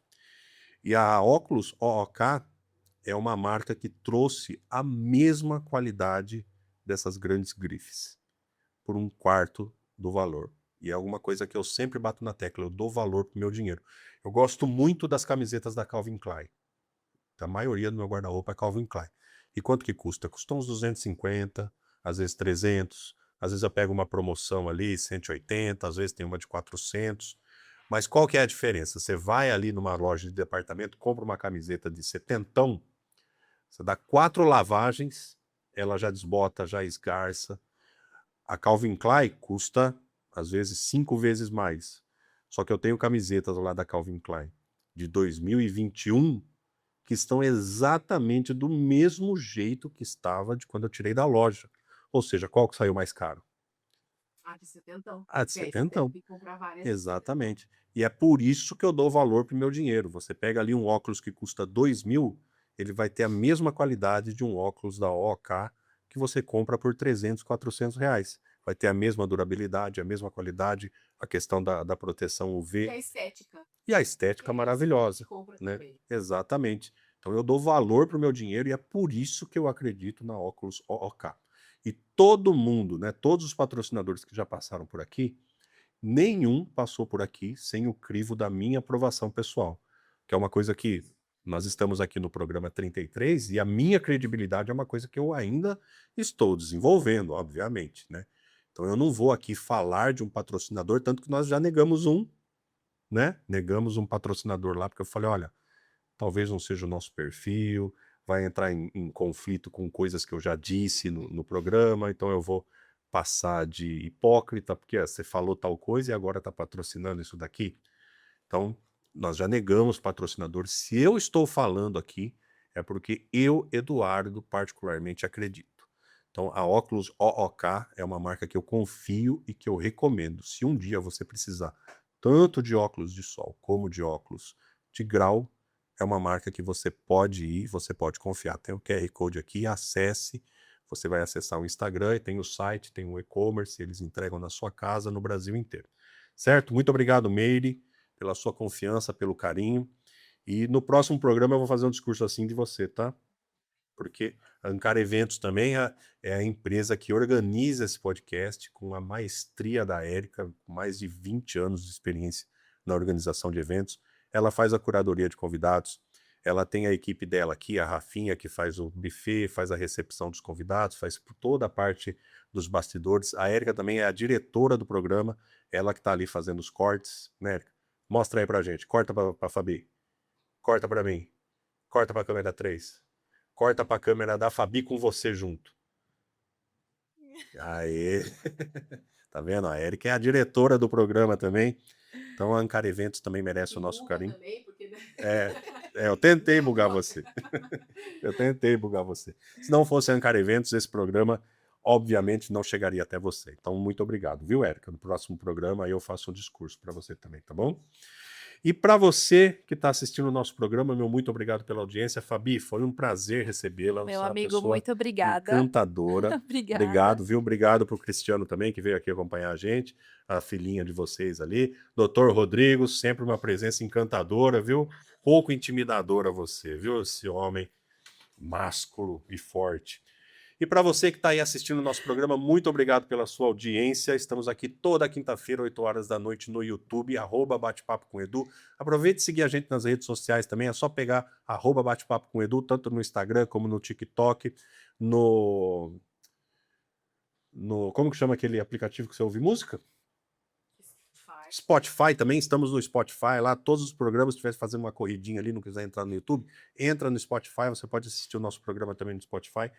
Speaker 1: E a Óculos OOK é uma marca que trouxe a mesma qualidade dessas grandes grifes, por 1/4 do valor. E é alguma coisa que eu sempre bato na tecla, eu dou valor pro meu dinheiro. Eu gosto muito das camisetas da Calvin Klein. A maioria do meu guarda-roupa é Calvin Klein. E quanto que custa? Custa uns 250, às vezes 300, às vezes eu pego uma promoção ali, 180, às vezes tem uma de 400. Mas qual que é a diferença? Você vai ali numa loja de departamento, compra uma camiseta de 70, você dá 4 lavagens, ela já desbota, já esgarça. A Calvin Klein custa, às vezes, 5 vezes mais. Só que eu tenho camisetas lá da Calvin Klein de 2021 que estão exatamente do mesmo jeito que estava de quando eu tirei da loja. Ou seja, qual que saiu mais caro?
Speaker 3: Ah, de 70.
Speaker 1: A de
Speaker 3: Porque aí você
Speaker 1: 70.
Speaker 3: tem que comprar várias de 70.
Speaker 1: Exatamente. E é por isso que eu dou valor pro meu dinheiro. Você pega ali um óculos que custa 2.000, ele vai ter a mesma qualidade de um óculos da OOK que você compra por 300, 400 reais. Vai ter a mesma durabilidade, a mesma qualidade, a questão da proteção
Speaker 3: E a
Speaker 1: UV
Speaker 3: estética.
Speaker 1: e a estética maravilhosa,
Speaker 3: Compra
Speaker 1: né?
Speaker 3: também.
Speaker 1: Exatamente. Então eu dou valor pro meu dinheiro e é por isso que eu acredito na Óculos OOK. E todo mundo, né, todos os patrocinadores que já passaram por aqui, nenhum passou por aqui sem o crivo da minha aprovação pessoal, que é uma coisa que nós estamos aqui no programa 33 e a minha credibilidade é uma coisa que eu ainda estou desenvolvendo, obviamente, né? Então eu não vou aqui falar de um patrocinador, tanto que nós já negamos um, né? Negamos um patrocinador lá, porque eu falei, olha, talvez não seja o nosso perfil, vai entrar em conflito com coisas que eu já disse no programa, então eu vou passar de hipócrita, porque você falou tal coisa e agora está patrocinando isso daqui. Então, nós já negamos patrocinadores. Se eu estou falando aqui, é porque eu, Eduardo, particularmente acredito. Então, a Óculos OOK é uma marca que eu confio e que eu recomendo. Se um dia você precisar tanto de óculos de sol como de óculos de grau, é uma marca que você pode ir, você pode confiar. Tem o QR Code aqui, acesse. Você vai acessar o Instagram e tem o site, tem o e-commerce, eles entregam na sua casa, no Brasil inteiro. Certo? Muito obrigado, Meire, pela sua confiança, pelo carinho. E no próximo programa eu vou fazer um discurso assim de você, tá? Porque a Ancar Eventos também é a empresa que organiza esse podcast com a maestria da Érica, com mais de 20 anos de experiência na organização de eventos. Ela faz a curadoria de convidados, ela tem a equipe dela aqui, a Rafinha, que faz o buffet, faz a recepção dos convidados, faz toda a parte dos bastidores. A Érica também é a diretora do programa, ela que está ali fazendo os cortes, né, Érica? Mostra aí pra gente, corta pra Fabi, corta pra mim, corta pra câmera 3, corta pra câmera da Fabi com você junto. Aê! Tá vendo? A Érica é a diretora do programa também. Então a Ancar Eventos também merece o nosso carinho.
Speaker 3: Também, porque...
Speaker 1: Eu tentei bugar você. Eu tentei bugar você. Se não fosse a Ancar Eventos, esse programa, obviamente, não chegaria até você. Então, muito obrigado, viu, Érica? No próximo programa aí eu faço um discurso para você também, tá bom? E para você que está assistindo o nosso programa, meu muito obrigado pela audiência. Fabi, foi um prazer recebê-la.
Speaker 4: Meu
Speaker 1: Você é uma
Speaker 4: amigo,
Speaker 1: pessoa
Speaker 4: muito obrigada.
Speaker 1: encantadora.
Speaker 4: Obrigada.
Speaker 1: Obrigado, viu? Obrigado pro Cristiano também, que veio aqui acompanhar a gente, a filhinha de vocês ali. Doutor Rodrigo, sempre uma presença encantadora, viu? Pouco intimidadora você, viu? Esse homem másculo e forte. E para você que está aí assistindo o nosso programa, muito obrigado pela sua audiência. Estamos aqui toda quinta-feira, 8 horas da noite, no YouTube, @Bate-Papo com Edu. Aproveite e seguir a gente nas redes sociais também, é só pegar @Bate-Papo com Edu, tanto no Instagram como no TikTok, no como que chama aquele aplicativo que você ouve música? Spotify também, estamos no Spotify lá, todos os programas, se estiver fazendo uma corridinha ali, não quiser entrar no YouTube, entra no Spotify, você pode assistir o nosso programa também no Spotify,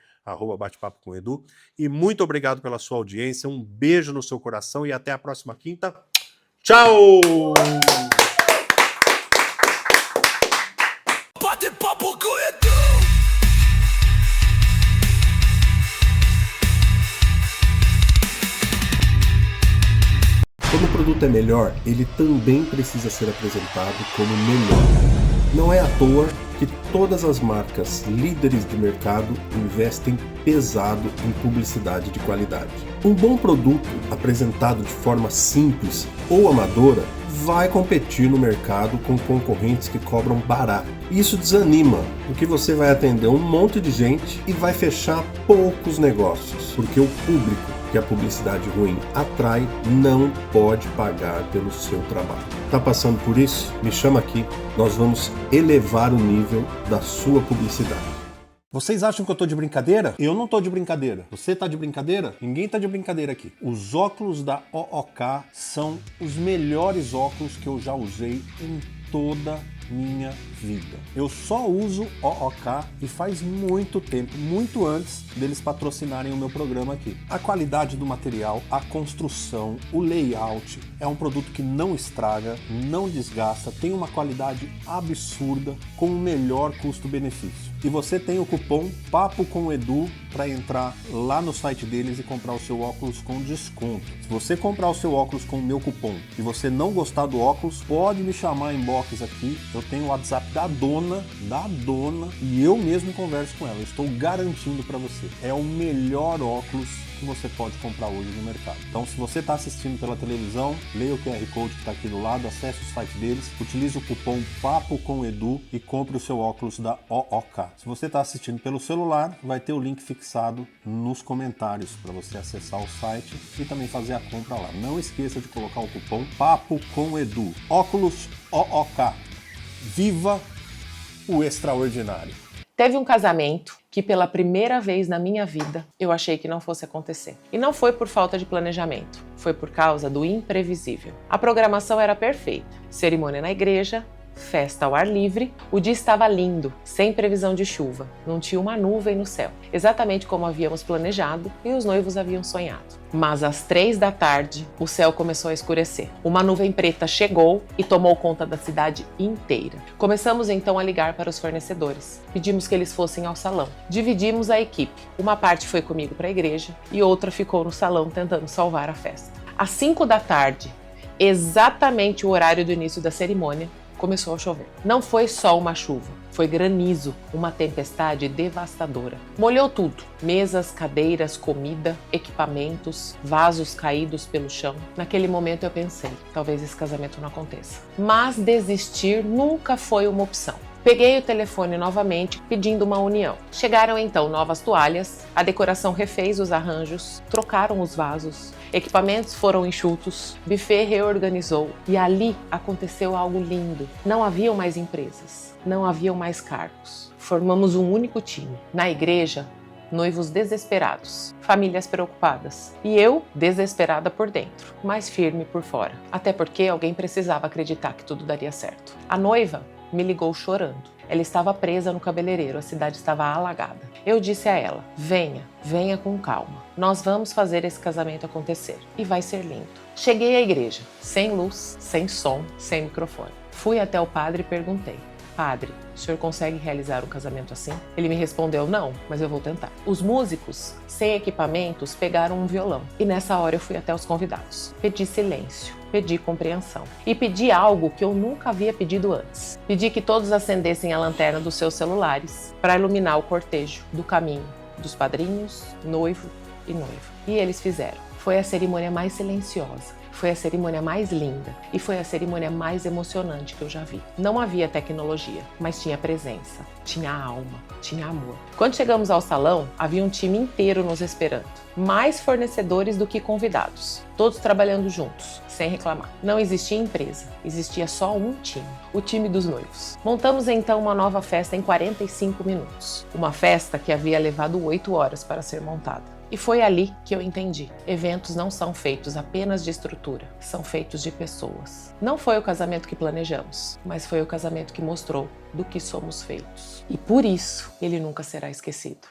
Speaker 1: @Bate-Papo com Edu. E muito obrigado pela sua audiência, um beijo no seu coração e até a próxima quinta. Tchau!
Speaker 2: Bate-Papo com Edu.
Speaker 1: Quando o produto é melhor, ele também precisa ser apresentado como melhor. Não é à toa que todas as marcas líderes de mercado investem pesado em publicidade de qualidade. Um bom produto apresentado de forma simples ou amadora vai competir no mercado com concorrentes que cobram barato. Isso desanima, porque você vai atender um monte de gente e vai fechar poucos negócios, porque o público que a publicidade ruim atrai não pode pagar pelo seu trabalho. Tá passando por isso? Me chama aqui, nós vamos elevar o nível da sua publicidade. Vocês acham que eu tô de brincadeira? Eu não tô de brincadeira. Você tá de brincadeira? Ninguém tá de brincadeira aqui. Os óculos da OOK são os melhores óculos que eu já usei em toda minha vida. Eu só uso OOK e faz muito tempo, muito antes deles patrocinarem o meu programa aqui. A qualidade do material, a construção, o layout, é um produto que não estraga, não desgasta, tem uma qualidade absurda com o melhor custo-benefício. E você tem o cupom Papo com Edu para entrar lá no site deles e comprar o seu óculos com desconto. Se você comprar o seu óculos com o meu cupom e você não gostar do óculos, pode me chamar em box aqui. Eu tenho o WhatsApp da dona, e eu mesmo converso com ela. Eu estou garantindo para você. É o melhor óculos que você pode comprar hoje no mercado. Então, se você está assistindo pela televisão, leia o QR Code que está aqui do lado, acesse o site deles, utilize o cupom Papo com Edu e compre o seu óculos da OOK. Se você está assistindo pelo celular, vai ter o link fixado nos comentários para você acessar o site e também fazer a compra lá. Não esqueça de colocar o cupom Papo com Edu. Óculos OOK. Viva o extraordinário!
Speaker 3: Teve um casamento que pela primeira vez na minha vida eu achei que não fosse acontecer. E não foi por falta de planejamento, foi por causa do imprevisível. A programação era perfeita, cerimônia na igreja, festa ao ar livre, o dia estava lindo, sem previsão de chuva, não tinha uma nuvem no céu, exatamente como havíamos planejado e os noivos haviam sonhado. Mas às 3 da tarde, o céu começou a escurecer. Uma nuvem preta chegou e tomou conta da cidade inteira. Começamos então a ligar para os fornecedores. Pedimos que eles fossem ao salão. Dividimos a equipe. Uma parte foi comigo para a igreja e outra ficou no salão tentando salvar a festa. Às 5 da tarde, exatamente o horário do início da cerimônia, começou a chover. Não foi só uma chuva, foi granizo, uma tempestade devastadora. Molhou tudo, mesas, cadeiras, comida, equipamentos, vasos caídos pelo chão. Naquele momento eu pensei, talvez esse casamento não aconteça. Mas desistir nunca foi uma opção. Peguei o telefone novamente pedindo uma união. Chegaram então novas toalhas, a decoração refez os arranjos, trocaram os vasos, equipamentos foram enxutos, buffet reorganizou e ali aconteceu algo lindo. Não haviam mais empresas, não haviam mais cargos. Formamos um único time. Na igreja, noivos desesperados, famílias preocupadas e eu desesperada por dentro, mas firme por fora. Até porque alguém precisava acreditar que tudo daria certo. A noiva me ligou chorando. Ela estava presa no cabeleireiro, a cidade estava alagada. Eu disse a ela, venha com calma. Nós vamos fazer esse casamento acontecer e vai ser lindo. Cheguei à igreja, sem luz, sem som, sem microfone. Fui até o padre e perguntei, padre, o senhor consegue realizar um casamento assim? Ele me respondeu, não, mas eu vou tentar. Os músicos, sem equipamentos, pegaram um violão e nessa hora eu fui até os convidados. Pedi silêncio. Pedi compreensão e pedi algo que eu nunca havia pedido antes. Pedi que todos acendessem a lanterna dos seus celulares para iluminar o cortejo do caminho dos padrinhos, noivo e noiva. E eles fizeram. Foi a cerimônia mais silenciosa, foi a cerimônia mais linda e foi a cerimônia mais emocionante que eu já vi. Não havia tecnologia, mas tinha presença, tinha alma, tinha amor. Quando chegamos ao salão, havia um time inteiro nos esperando. Mais fornecedores do que convidados, todos trabalhando juntos, sem reclamar. Não existia empresa, existia só um time, o time dos noivos. Montamos então uma nova festa em 45 minutos, uma festa que havia levado 8 horas para ser montada. E foi ali que eu entendi, eventos não são feitos apenas de estrutura, são feitos de pessoas. Não foi o casamento que planejamos, mas foi o casamento que mostrou do que somos feitos. E por isso, ele nunca será esquecido.